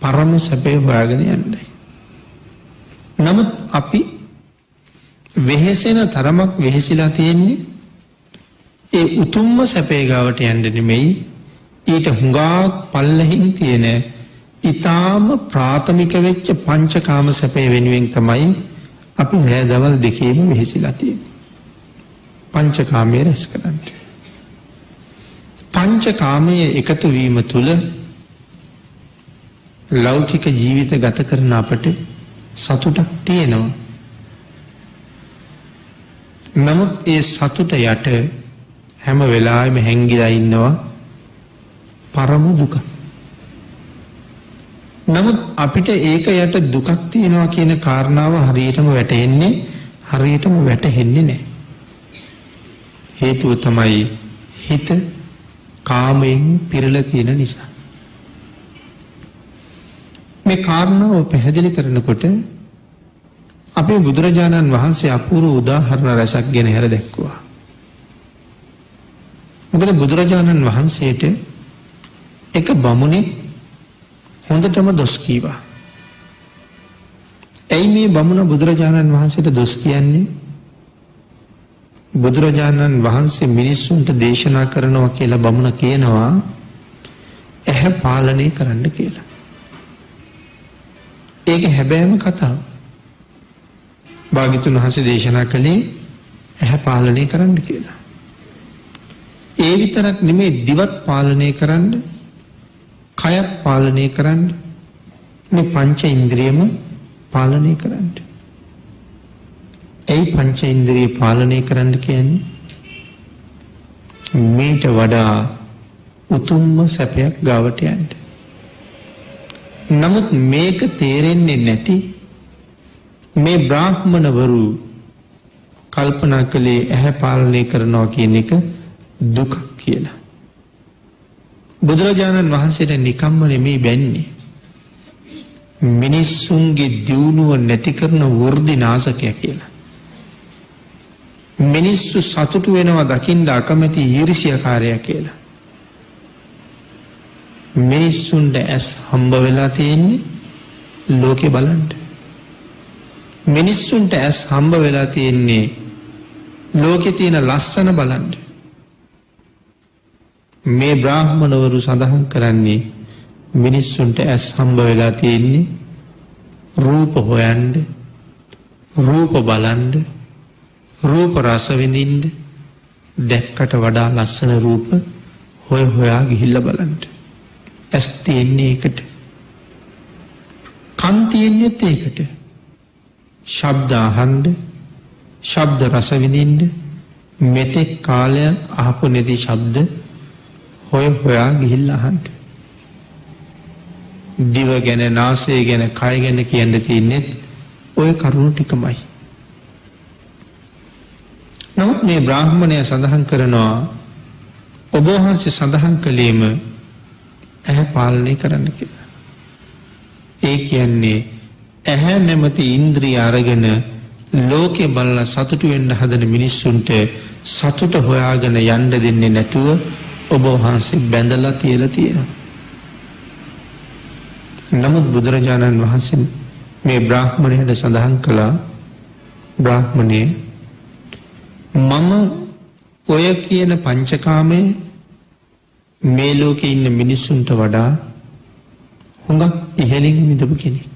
පරම සැපය හොයාගෙන යන්නයි. නමුත් අපි වෙහෙසෙන තරමක් වෙහෙසිලා තියෙන්නේ ඒ උතුම්ම සැපේ ගාවට යන්න නෙමෙයි, ඊට හුඟක් පල්ලෙහින් තියෙන ඊටාම ප්‍රාථමික වෙච්ච පංචකාම සැපේ වෙනුවෙන් තමයි අපි රැ දවල් දෙකේම වෙහෙසිලා තියෙන්නේ. පංචකාමයේ රැස් කරන්න. පංචකාමයේ එකතු වීම තුළ ලෞකික ජීවිත ගත කරන අපට සතුටක් තියෙනවා. නමුත් ඒ සතුට යට හැම වෙලාවෙම හැංගිලා ඉන්නවා පරම දුක. නමුත් අපිට ඒක යට දුකක් තියෙනවා කියන කාරණාව හරියටම වැටහෙන්නේ නැහැ. හේතුව තමයි හිත කාමයෙන් පිරලා තියෙන නිසා. මේ කාරණාව පැහැදිලි කරනකොට අපේ බුදුරජාණන් වහන්සේ අපූර්ව උදාහරණ රැසක් ගෙන හැර දැක්වුවා. මොකද බුදුරජාණන් වහන්සේට එක බමුණෙක් හොඳටම දොස් කීවා. ඇයි මේ බමුණ බුදුරජාණන් වහන්සේට දොස් කියන්නේ? බුදුරජාණන් වහන්සේ මිනිස්සුන්ට දේශනා කරනවා කියලා බමුණ කියනවා ඇහැ පාලනය කරන්න කියලා. ඒක හැබෑම කතාව. භාග්‍යවතුන් වහන්සේ දේශනා කළේ ඇහැ පාලනය කරන්න කියලා. ඒ විතරක් නෙමෙයි දිවත් පාලනය කරන්න, කයත් පාලනය කරන්න, මේ පංච ඉන්ද්‍රියම පාලනය කරන්න. ඒ පංච ඉන්ද්‍රිය පාලනය කරන්න කියන්නේ මේට වඩා උතුම්ම සැපයක් ගාවට යන්න. නමුත් මේක තේරෙන්නේ නැති මේ බ්‍රාහ්මණවරු කල්පනා කළේ ඇහැ පාලනය කරනවා කියන එක දුක කියලා. බුදුරජාණන් වහන්සේට නිකම්ම නෙමෙයි බැන්නේ. මිනිස්සුන්ගේ දියුණුව නැති කරන වෘද්ධි නාශකය කියලා. මිනිස්සු සතුටු වෙනවා දකින්න අකමැති ඊර්ෂ්‍යාකාරය කියලා. මිනිස්සුන්ට ඇස් හම්බ වෙලා තියෙන්නේ ලෝකේ බලන්න. මිනිස්සුන්ට ඇස් හම්බ වෙලා තියෙන්නේ ලෝකේ තියෙන ලස්සන බලන්න. මේ බ්‍රාහ්මණවරු සඳහන් කරන්නේ මිනිස්සුන්ට ඇස් හම්බ වෙලා තියෙන්නේ රූප හොයන්න, රූප බලන්න, රූප රස විඳින්න, දැක්කට වඩා ලස්සන රූප හොයා ගිහිල්ලා බලන්න. ඇස් තියෙන්නේ ඒකට. කන් තියෙන්නේත් ඒකට. ශබ්ද අහන්න, ශබ්ද රස විඳින්න, මෙතෙක් කාලයක් අහපු නැති ශබ්ද හොයා ගිහිල්ලා අහන්න. දිව ගැන, නාසය ගැන, කය ගැන කියන්න තියෙන්නේ ඔය කරුණු ටිකමයි. නමුත් මේ බ්‍රාහ්මණය සඳහන් කරනවා ඔබ වහන්සේ සඳහන් කළේම ඇහැ පාලනය කරන්න කියලා. ඒ කියන්නේ ඇහැ නැමැති ඉන්ද්‍රිය අරගෙන ලෝකේ බලලා සතුටු වෙන්න හදන මිනිස්සුන්ට සතුට හොයාගෙන යන්න දෙන්නේ නැතුව ඔබ වහන්සේ බැඳලා තියලා තියෙනවා. නමුත් බුදුරජාණන් වහන්සේ මේ බ්‍රාහ්මණයට සඳහන් කළා, බ්‍රාහ්මණේ මම ඔය කියන පංචකාමයේ මේ ලෝකේ ඉන්න මිනිස්සුන්ට වඩා හුඟක් ඉහළින් විඳපු කෙනෙක්.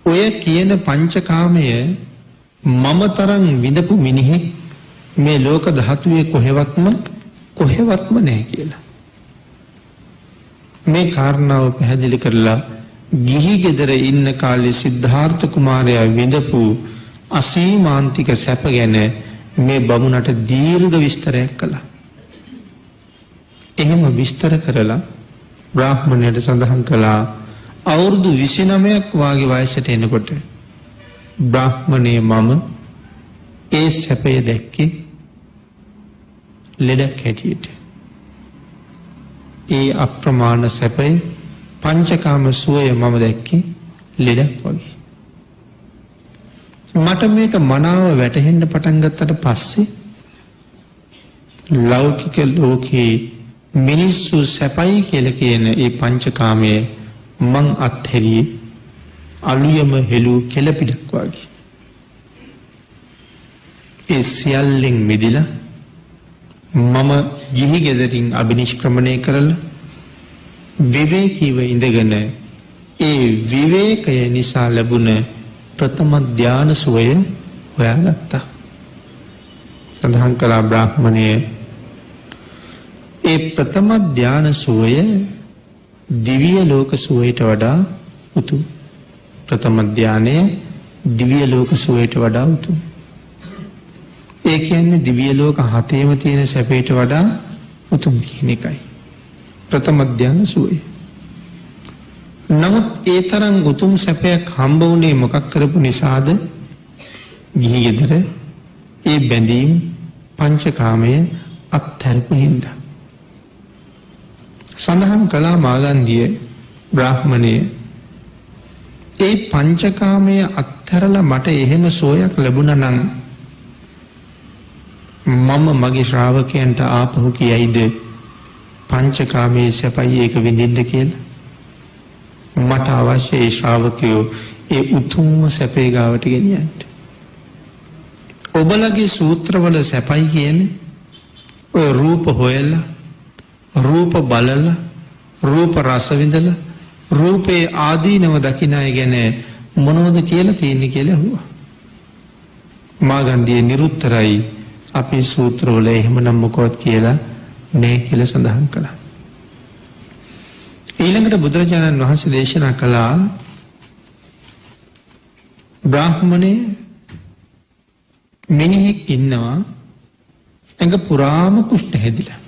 ඔය කියන පංචකාමය මම තරම් විඳපු මිනිහෙක් මේ ලෝක ධාතුවේ කොහෙවත්ම නැහැ කියලා. මේ කාරණාව පැහැදිලි කරලා ගිහි ගෙදර ඉන්න කාලේ සිද්ධාර්ථ කුමාරයා විඳපු අසීමාන්තික සැප ගැන මේ බමුණට දීර්ඝ විස්තරයක් කළා. එහෙම විස්තර කරලා බ්‍රාහ්මණයට සඳහන් කළා අවුරුදු 29ක් වාගේ වයසට එනකොට බ්‍රාහ්මණේ මම ඒ සැපය දැක්කේ ලෙඩක් හැටියට. ඒ අප්‍රමාණ සැපය පංචකාම සුවය මම දැක්කේ ලෙඩක් වගේ. මට මේක මනාව වැටහෙන්න පටන් ගත්තට පස්සේ ලෞකික ලෝකේ මිනිස්සු සැපයි කියලා කියන ඒ පංචකාමයේ මං අත්හැරියේ අලුයම හෙළූ කෙළපිඩක් වගේ. ඒ සියල්ලෙන් මිදිලා මම ගිහි ගෙදරින් අභිනිෂ්ක්‍රමණය කරලා විවේකීව ඉඳගෙන ඒ විවේකය නිසා ලැබුණ ප්‍රථම ධාන සුවය හොයාගත්තා. සඳහන් කළා බ්‍රාහ්මණය ඒ ප්‍රථම ධාන සුවය දිව්‍ය ලෝක සුවයට වඩා උතුම්. ප්‍රථම ධානය දිව්‍ය ලෝක සුවයට වඩා උතුම්. ඒ කියන්නේ දිව්‍ය ලෝක 7ේම තියෙන සැපයට වඩා උතුම් කියන එකයි. ප්‍රථම ධාන සුවය. නමුත් ඒ තරම් උතුම් සැපයක් හම්බ වුණේ මොකක් කරපු නිසාද? ගිහි ගෙදර ඒ බැඳීම් පංචකාමයේ අත්හැරපු හින්දා. සඳහන් කළා මාගන්ධිය බ්‍රාහ්මණය ඒ පංචකාමයේ අත්හැරලා මට එහෙම සෝයක් ලැබුණා නම් මම මගේ ශ්‍රාවකයන්ට ආපහු කියයිද පංචකාමයේ සැපයි ඒක විඳින්න කියලා? මට අවශ්‍ය ඒ ශ්‍රාවකයෝ ඒ උතුම්ම සැපේ ගාවට ගෙනියන්න. ඔබලගේ සූත්‍රවල සැපයි කියන්නේ ඔය රූප හොයලා, රූප බලලා, රූප රස විඳලා, රූපේ ආදීනව දකින්න අය ගැන මොනවද කියලා තියෙන්නේ කියලා අහුවා. මාගන්ධියේ නිරුත්තරයි අපේ සූත්‍රවල එහෙමනම් මොකවත් කියලා නැහැ කියලා සඳහන් කළා. ඊළඟට බුදුරජාණන් වහන්සේ දේශනා කළා බ්‍රාහ්මණේ මිනිහෙක් ඉන්නවා ඇඟ පුරාම කුෂ්ඨ හැදිලා.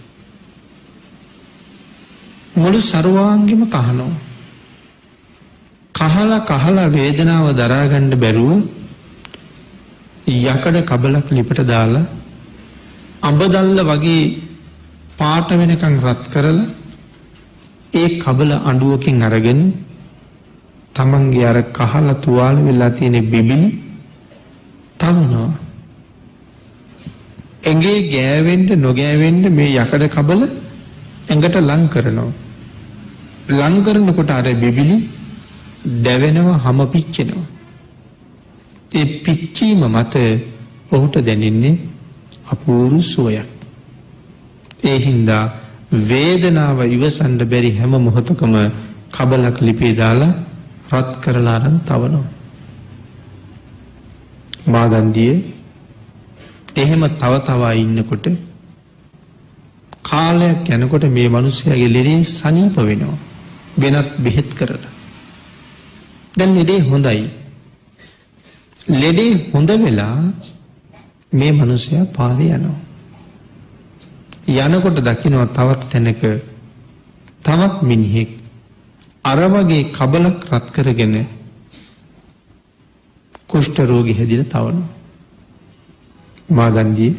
මුළු සර්වාංගෙම කහනවා. කහලා වේදනාව දරා ගන්න බැරුව යකඩ කබලක් ලිපට දාලා අඹ දැල්ල වගේ පාට වෙනකන් රත් කරලා ඒ කබල අඬුවකින් අරගෙන තමන්ගේ අර කහලා තුවාල වෙලා තියෙන බිබිලි තවනවා. ඇඟේ ගෑවෙන්න නොගෑවෙන්න මේ යකඩ කබල ඇඟට ලං කරනවා. ලං කරනකොට අර බිබිලි දැවෙනවා, හැම පිච්චෙනවා. ඒ පිච්චීම මත ඔහුට දැනෙන්නේ අපූර්ව සුවයක්. ඒ හින්දා වේදනාව ඉවසන්න බැරි හැම මොහොතකම කබලක් ලිපේ දාලා රත් කරලා අරන් තවනවා. මාගන්ධියේ එහෙම තව ඉන්නකොට කාලයක් යනකොට මේ මිනිස්යාගේ ලෙඩේ සනීප වෙනවා. වෙනත් බෙහෙත් කරලා. දැන් ලෙඩේ හොඳයි. ලෙඩේ හොඳ වෙලා මේ මිනිසයා පාරේ යනවා. යනකොට දකින්න තවත් තැනක තවත් මිනිහෙක් අර වගේ කබලක් රත් කරගෙන කුෂ්ඨ රෝගී හැදිලා තවනවා. මාගන්ධියේ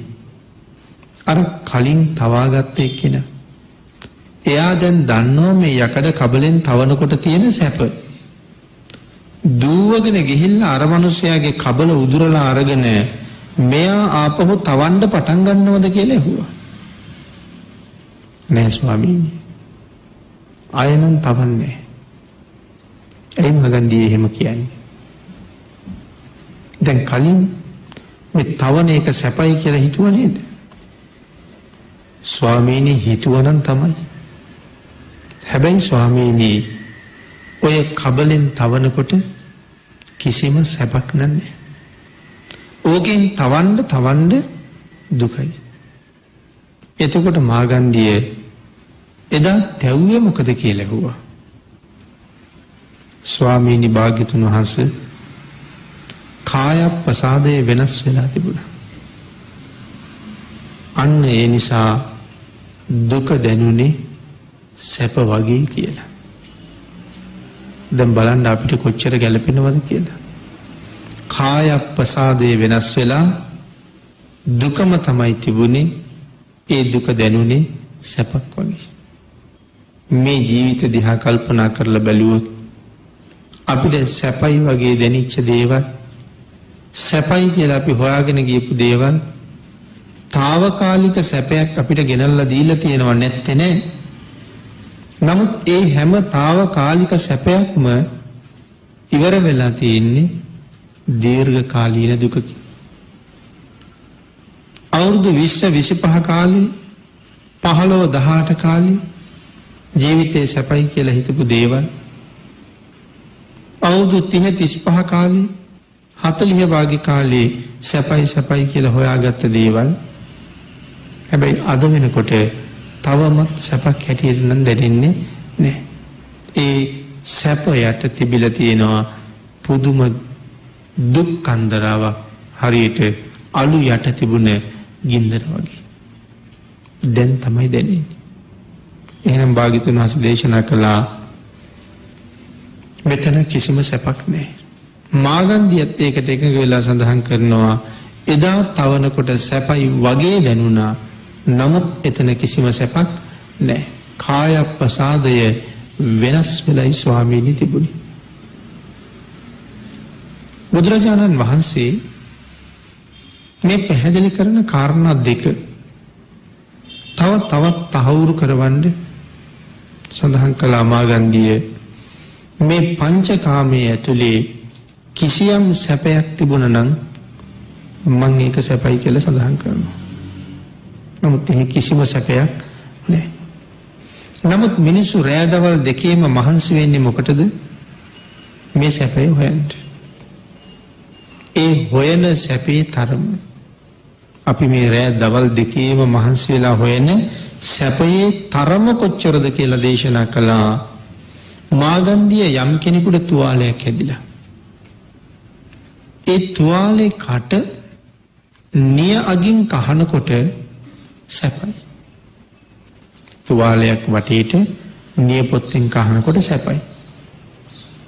අර කලින් තවාගත්ත එක්කෙනා එයා දැන් දන්නවා මේ යකඩ කබලෙන් තවනකොට තියෙන සැප. දුවගෙන ගිහිල්ලා අර මිනිසයාගේ කබල උදුරලා අරගෙන මෙයා ආපහු තවන්න පටන් ගන්නවද කියලා ඇහුවා. නෑ ස්වාමීනි. ආයෙනම් තවන්නේ. එයි මාගන්ධියේ එහෙම කියන්නේ. දැන් කලින් මේ තවන එක සැපයි කියලා හිතුව නේද? ස්වාමීනි හිතුවනම් තමයි. හැබැයි ස්වාමීනි ඔය කබලෙන් තවනකොට කිසිම සැපක් නැහැ. ඕකෙන් තවන්න දුකයි. එතකොට මාගන්ධිය එදා තැව්වේ මොකද කියලා ඇහුවා. ස්වාමීනි භාග්‍යතුන් වහන්සේ කාය ප්‍රසාදයේ වෙනස් වෙලා තිබුණා. අන්න ඒ නිසා දුක දැනුනේ සැප වගේ කියලා. දැන් බලන්න අපිට කොච්චර ගැළපෙනවද කියලා. කාය ප්‍රසාදයේ වෙනස් වෙලා දුකම තමයි තිබුණේ. ඒ දුක දැනුනේ සැපක් වගේ. මේ ජීවිත දිහා කල්පනා කරලා බැලුවොත් අපිට සැපයි වගේ දැනෙච්ච දේවල්, සැපයි කියලා අපි හොයාගෙන ගියපු දේවල්, తాවකාලික සැපයක් අපිට ගෙනල්ලා දීලා තියෙනව නැත්තේ නෑ. නමුත් ඒ හැම తాවකාලික සැපයක්ම ඉවර වෙලා තියෙන්නේ දීර්ඝ කාලීන දුකකින්. අවුරුදු 20-25 කාලේ 15-18 කාලේ ජීවිතේ සැපයි කියලා හිතපු දේවල් අවුරුදු 30-35 කාලේ 40 වාගේ කාලේ සැපයි කියලා හොයාගත්ත දේවල් හැබැයි අද වෙනකොට තවමත් සැපක් හැටියට නම් දැනෙන්නේ නැහැ. ඒ සැප යට තිබිලා තියෙනවා පුදුම දුක් කන්දරාවක්, හරියට අලු යට තිබුණ ගින්දර වගේ. දැන් තමයි දැනෙන්නේ. එහෙනම් භාග්‍යතුන් වහන්සේ දේශනා කළා මෙතන කිසිම සැපක් නැහැ. මාගන්දියත් ඒකට එකඟ වෙලා සඳහන් කරනවා එදා තවනකොට සැපයි වගේ දැනුණා, නමුත් එතන කිසිම සැපක් නැහැ. කාය ප්‍රසාදය වෙනස් වෙලයි ස්වාමීනි තිබුණේ. බුදුරජාණන් වහන්සේ මේ පැහැදිලි කරන කාරණා දෙක තවත් තහවුරු කරවන්න සඳහන් කළා. මාගන්දිය මේ පංචකාමයේ ඇතුලේ කිසියම් සැපයක් තිබුණා නම් මම ඒක සැපයි කියලා සඳහන් කරනවා. නමුත් ඒ කිසිම සැපයක් නැහැ. නමුත් මිනිස්සු රෑ දවල් දෙකේම මහන්සි වෙන්නේ මොකටද? මේ සැපේ හොයන්න. ඒ හොයන සැපේ තරම අපි මේ රෑ දවල් දෙකේම මහන්සි වෙලා හොයන සැපේ තරම කොච්චරද කියලා දේශනා කළා. මාගන්දිය යම් කෙනෙකුට තුවාලයක් හැදිලා, ඒ තුවාලේ කට නිය අගින් කහනකොට සැපයි. තුවාලයක් වටේට නිය පොත්තෙන් කහනකොට සැපයි.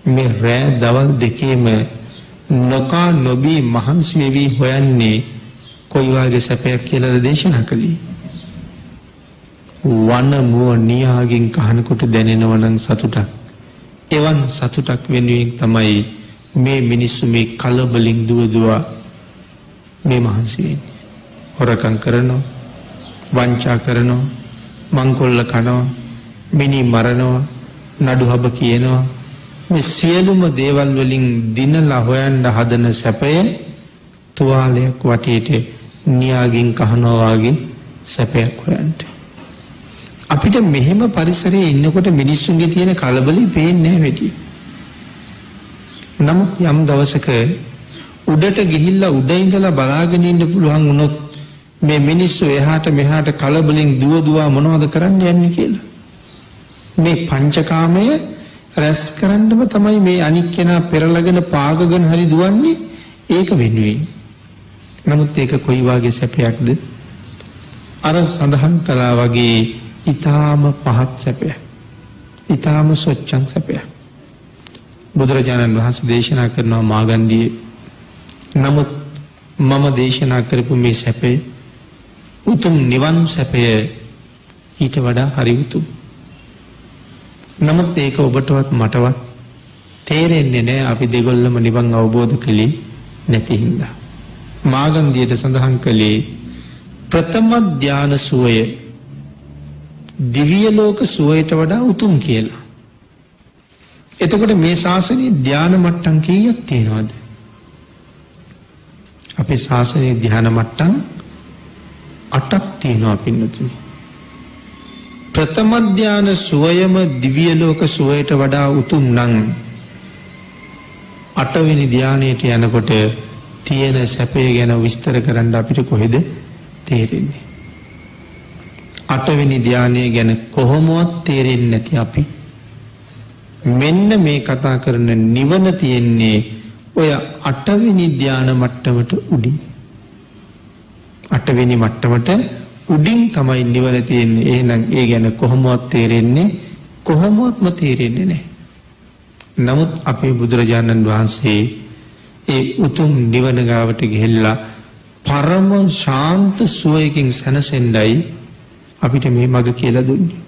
මේ රෑ දවල් දෙකේම නොකා නොබී මහන්සි වෙවි හොයන්නේ කොයි වගේ සැපයක් කියලාද දේශනා කළේ? වන මුව නියාගෙන් කහනකොට දැනෙනව නම් සතුටක්, එවන් සතුටක් වෙනුවෙන් තමයි මේ මිනිස්සු මේ කලබලින් දුවදුවා මේ මහන්සි වෙන්නේ. හොරකම් කරනවා, වංචා කරනවා, මංකොල්ල කනවා, මිනි මරනවා, නඩුහබ කියනවා. මේ සියලුම දේවල් වලින් දිනලා හොයන්න හදන සැපය තුවාලයක් වටේට නියාගින් කහනවා වගේ සැපයක් හොයන්න. අපිට මෙහෙම පරිසරයේ ඉන්නකොට මිනිස්සුන්ගේ තියෙන කලබලෙ පේන්නේ නැහැ වැඩි. නමුත් යම් දවසක උඩට ගිහිල්ලා උඩ ඉඳලා බලාගෙන ඉන්න පුළුවන් වුණොත් මේ මිනිස්සු එහාට මෙහාට කලබලෙන් දුවදුවා මොනවද කරන්න යන්නේ කියලා. මේ පංචකාමය රැස් කරන්නම තමයි මේ අනික් කෙනා පෙරලගෙන පාගගෙන හරි දුවන්නේ ඒක වෙනුවෙන්. නමුත් ඒක කොයි වගේ සැපයක්ද? අර සඳහන් කළා වගේ ඊටාම පහත් සැපයක්, ඊටාම සොච්චන් සැපයක්. බුදුරජාණන් වහන්සේ දේශනා කරනවා මාගන්දියේ, නමුත් මම දේශනා කරපු මේ සැපේ උතුම් නිවන් සැපය ඊට වඩා හරි උතුම්. නමුත් ඒක ඔබටවත් මටවත් තේරෙන්නේ නැහැ අපි දෙගොල්ලම නිවන් අවබෝධ කළේ නැති හින්දා. මාගන්දියට සඳහන් කළේ ප්‍රථම ධාන සුවය දිව්‍ය ලෝක සුවයට වඩා උතුම් කියලා. එතකොට මේ ශාසනයේ ධාන මට්ටම් කීයක් තියෙනවද? අපේ ශාසනයේ ධාන මට්ටම් 8ක් තියෙනවා පින්නතුනි. ප්‍රථම ධාන සුවයම දිව්‍ය ලෝක සුවයට වඩා උතුම් නම් 8 වෙනි ධානයට යනකොට තියෙන සැපය ගැන විස්තර කරන්න අපිට කොහෙද තේරෙන්නේ? 8 වෙනි ධානය ගැන කොහොමවත් තේරෙන්නේ නැති අපි මෙන්න මේ කතා කරන නිවන තියෙන්නේ ඔය 8 වෙනි ධාන මට්ටමට උඩින්. 8 වෙනි මට්ටමට උඩින් තමයි නිවන තියෙන්නේ. එහෙනම් ඒ ගැන කොහොමවත් තේරෙන්නේ නැහැ. නමුත් අපේ බුදුරජාණන් වහන්සේ ඒ උතුම් නිවන ගාවට ගිහිල්ලා පරම ශාන්ත සුවයකින් සැනසෙන්නයි අපිට මේ මඟ කියලා දුන්නේ.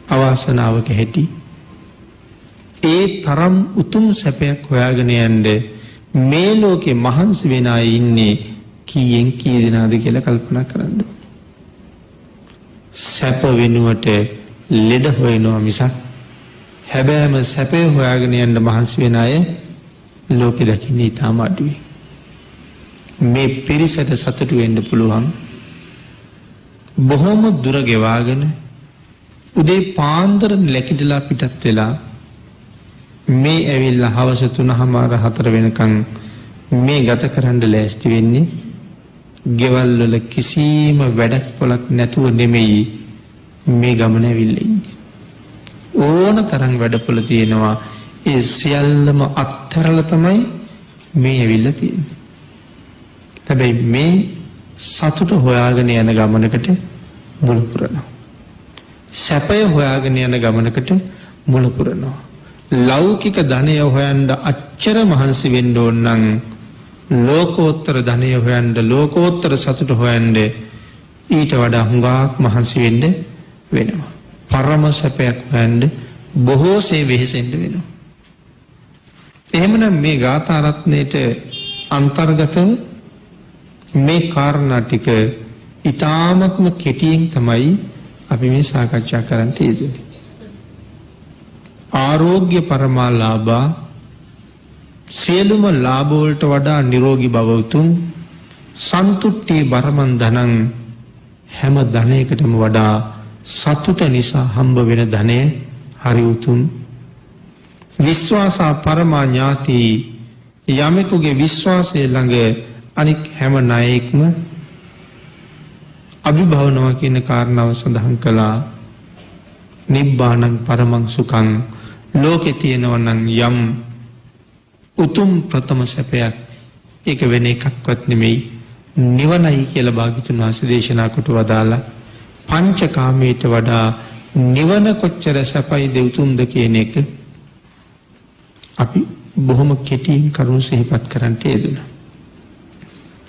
අවාසනාවක හැටි ඒ තරම් උතුම් සැපයක් හොයාගෙන යන්න මේ ලෝකේ මහන්සි වෙන අය ඉන්නේ කීයෙන් කී දෙනාද කියලා කල්පනා කරන්න. සැප වෙනුවට ලෙඩ හොයනවා මිසක් හැබැයිම සැපේ හොයාගෙන යන්න මහන්සි වෙන අය ලෝකෙ දකින්නේ ඉතාම අඩුයි. මේ පිරිසට සතුටු වෙන්න පුළුවන් බොහොම දුර ගෙවාගෙන උදේ පාන්දර ලැකිටලා පිටත් වෙලා මේ ඇවිල්ලා හවස 3:00 4 වෙනකන් මේ ගත කරන්න ලෑස්ති වෙන්නේ ගෙවල් වල කිසිම වැඩක් පොලක් නැතුව නෙමෙයි මේ ගමන ඇවිල්ලා ඉන්නේ. ඕන තරම් වැඩපොළ තියෙනවා. ඒ සියල්ලම අත්හැරලා තමයි මේ ඇවිල්ලා තියෙන්නේ. හැබැයි මේ සතුට හොයාගෙන යන ගමනකට මුල පුරනවා. සැපය හොයාගෙන යන ගමනකට මුල පුරනවා. ලෞකික ධනය හොයන්න අච්චර මහන්සි වෙන්න ඕන නම් ලෝකෝත්තර ධනය හොයන්න, ලෝකෝත්තර සතුට හොයන්න ඊට වඩා හුඟක් මහන්සි වෙන්න වෙනවා. පරම සැපයක් හොයන්න බොහෝසේ වෙහෙසෙන්න වෙනවා. එහෙමනම් මේ ගාථා රත්නයේට අන්තර්ගතව මේ කාරණා ටික ඊ타ත්ම කෙටියෙන් තමයි අපි මේ සාකච්ඡා කරන්න යෙදුනේ. ආරෝග්‍ය පරමාලාභා, සියලුම ලාභ වලට වඩා නිරෝගී බව උතුම්. සන්තුට්ටි බරමන් ධනං, හැම ධනයකටම වඩා සතුට නිසා හම්බ වෙන ධනය හරි උතුම්. විශ්වාසා පරමා ඥාති, යමෙකුගේ විශ්වාසය ළඟ අනික් හැම ණයෙක්ම අභිභවනවා කියන කාරණාව සඳහන් කළා. නිබ්බානං පරමං සුඛං, ලෝකේ තියෙනවා නම් යම් උතුම් ප්‍රථම සැපයක්, ඒක වෙන එකක්වත් නෙමෙයි, නිවනයි කියලා භාග්‍යතුන් වහන්සේ දේශනා කොට වදාලා. පංචකාමයට වඩා නිවන කොච්චර සැපයිද උතුම්ද කියන එක අපි බොහොම කෙටියෙන් කරුණු සිහිපත් කරන්නට යෙදුණා.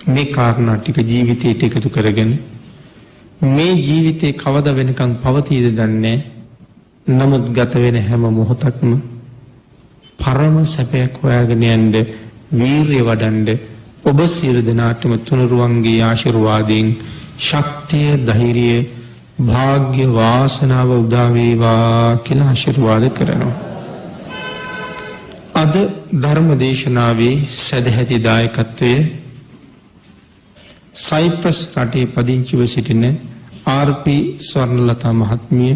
මේ කාරණා ටික ජීවිතයට එකතු කරගෙන මේ ජීවිතේ කවද වෙනකන් පවතීද දන්නේ. නමුත් ගත වෙන හැම මොහොතක්ම පරම සැපයක් හොයාගෙන යන්න වීරිය වඩන්න ඔබ සියලු දෙනාටම තුනුරුවන්ගේ ආශිර්වාදයෙන් ශක්තිය, ධෛර්යය, භාග්‍ය වාසනාව උදා වේවා කියලා ආශිර්වාද කරනවා. අද ධර්ම දේශනාවේ සදැහැති දායකත්වයේ සයිප්‍රස් රටේ පදිංචිව සිටින ආර්.පී. ස්වර්ණලතා මහත්මිය,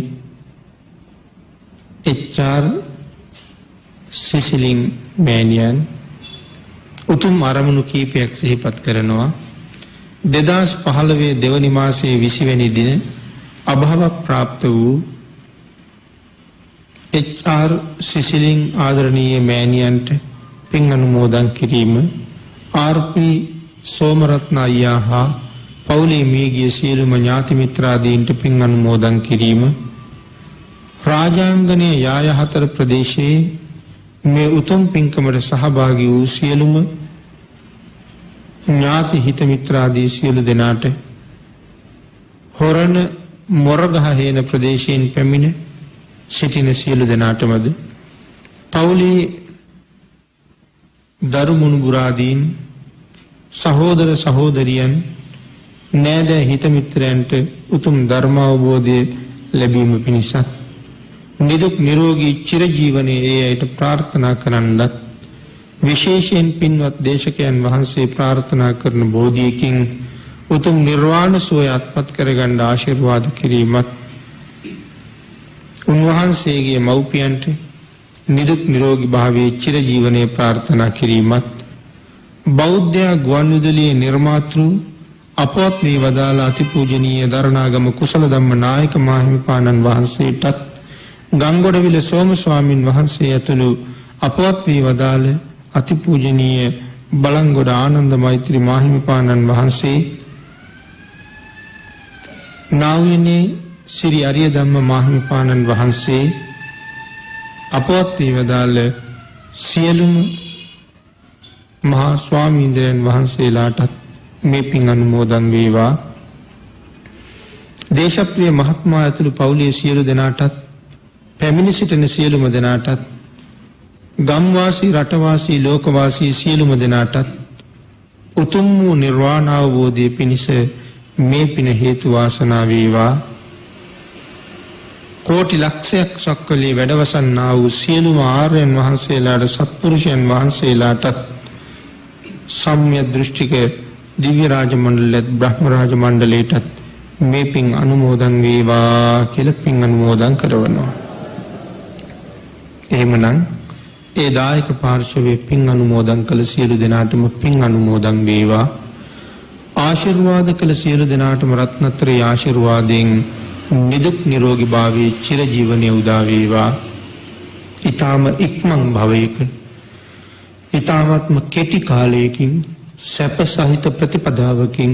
එච්.ආර්. සිසිලින් මෑණියන් උතුම් අරමුණු කීපයක් සිහිපත් කරනවා. 2015 දෙවනි මාසයේ 20 වෙනි දින අභාව ප්‍රාප්ත වූ එච්.ආර්. සිසිලින් ආදරණීය මෑණියන්ට පින් අනුමෝදන් කිරීම, ආර්.පී. සෝමරත්න අයියා හා පවුලේ මියගිය සියලුම ඥාති මිත්‍රාදීන්ට පින් අනුමෝදන් කිරීම, රාජාංගනයේ යායහතර ප්‍රදේශයේ මේ උතුම් පින්කමට සහභාගී වූ සියලුම ඥාති හිත මිත්‍රාදී සියලු දෙනාට, හොරණ මොරගහ හේන ප්‍රදේශයෙන් පැමිණ සිටින සියලු දෙනාටමද, පවුලේ දරු මුණුබුරාදීන්, සහෝදර සහෝදරියන්, නෑදෑ හිත මිත්‍රයන්ට උතුම් ධර්මාවබෝධය ලැබීම පිණිසත්, නිදුක් නිරෝගී චිරජීවනයේ ඒ අයට ප්‍රාර්ථනා කරන්නත්, විශේෂයෙන් පින්වත් දේශකයන් වහන්සේ ප්‍රාර්ථනා කරන බෝධියකින් උතුම් නිර්වාණ සුවය අත්පත් කරගන්න ආශිර්වාද කිරීමත්, උන්වහන්සේගේ මව්පියන්ට නිදුක් නිරෝගී භාවයේ චිරජීවනයේ ප්‍රාර්ථනා කිරීමත්, බෞද්ධ ගුවන්විදුලියේ නිර්මාතෘ අපවත් මේ වදාළ අතිපූජනීය දරණාගම කුසල ධම්ම නායක මාහිමිපාණන් වහන්සේටත්, ගංගොඩවිල සෝම ස්වාමින් වහන්සේ ඇතුළු අපවත් වී වදාළ අතිපූජනීය බලංගොඩ ආනන්ද මෛත්‍රී මාහිමිපාණන් වහන්සේ, නාවිනේ ශ්‍රී අරිය ධම්ම මාහිමිපාණන් වහන්සේ, අපවත් වී වදාළ සියලුම මහා ස්වාමීන්ද්‍රයන් වහන්සේලාටත් මේ පින් අනුමෝදන් වේවා. දේශප්‍රිය මහත්මයා ඇතුළු පවුලේ සියලු දෙනාටත්, පැමිණ සිටින සියලුම දෙනාටත්, ගම්වාසී රටවාසී ලෝකවාසී සියලුම දෙනාටත් උතුම් වූ නිර්වාණ අවබෝධය පිණිස මේ පින හේතු වාසනා වේවා. කෝටි ලක්ෂයක් සක්වලේ වැඩවසන්නා වූ සියලුම ආර්යයන් වහන්සේලාට, සත්පුරුෂයන් වහන්සේලාටත්, සම්්‍ය දෘෂ්ටික දිව්‍ය රාජ මණ්ඩලයත් බ්‍රහ්ම රාජ මණ්ඩලයටත් මේ පින් අනුමෝදන් වේවා කියලා පින් අනුමෝදන් කරනවා. එහෙමනම් ඒ දායක පාර්ශවයේ පින් අනුමෝදන් කළ සියලු දෙනාටම පින් අනුමෝදන් වේවා. ආශිර්වාද කළ සියලු දෙනාටම රත්නත්‍රයේ ආශිර්වාදයෙන් නිදුක් නිරෝගී භාවයේ චිරජීවනයේ උදා වේවා. ඊ타ම ඉක්මන් භවයක ඊ타මත්ම කෙටි කාලයකින් සැප සහිත ප්‍රතිපදාවකින්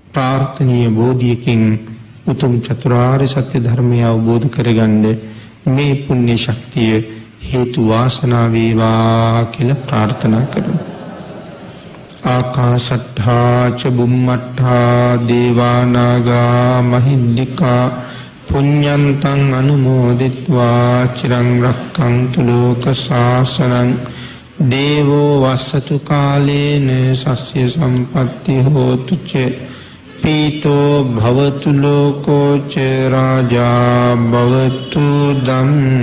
ප්‍රාර්ථනීය බෝධියකින් උතුම් චතුරාර්ය සත්‍ය ධර්මය අවබෝධ කරගන්න මේ පුණ්‍ය ශක්තිය හේතු වාසනා වේවා කියලා ප්‍රාර්ථනා කරමු. ආකාශට්ඨා ච බුම්මට්ඨා දේවා නාග මහිද්దికා පුඤ්ඤන්තං අනුමෝදිත්වා චිරං රක්ඛන්තු ලෝක ශාසනං දේවෝ වස්සතු කාලේන සස්ය සම්පත්ති හෝතු ච පීතෝ භවතු ලෝකෝ ච රාජා භවතු ධම්ම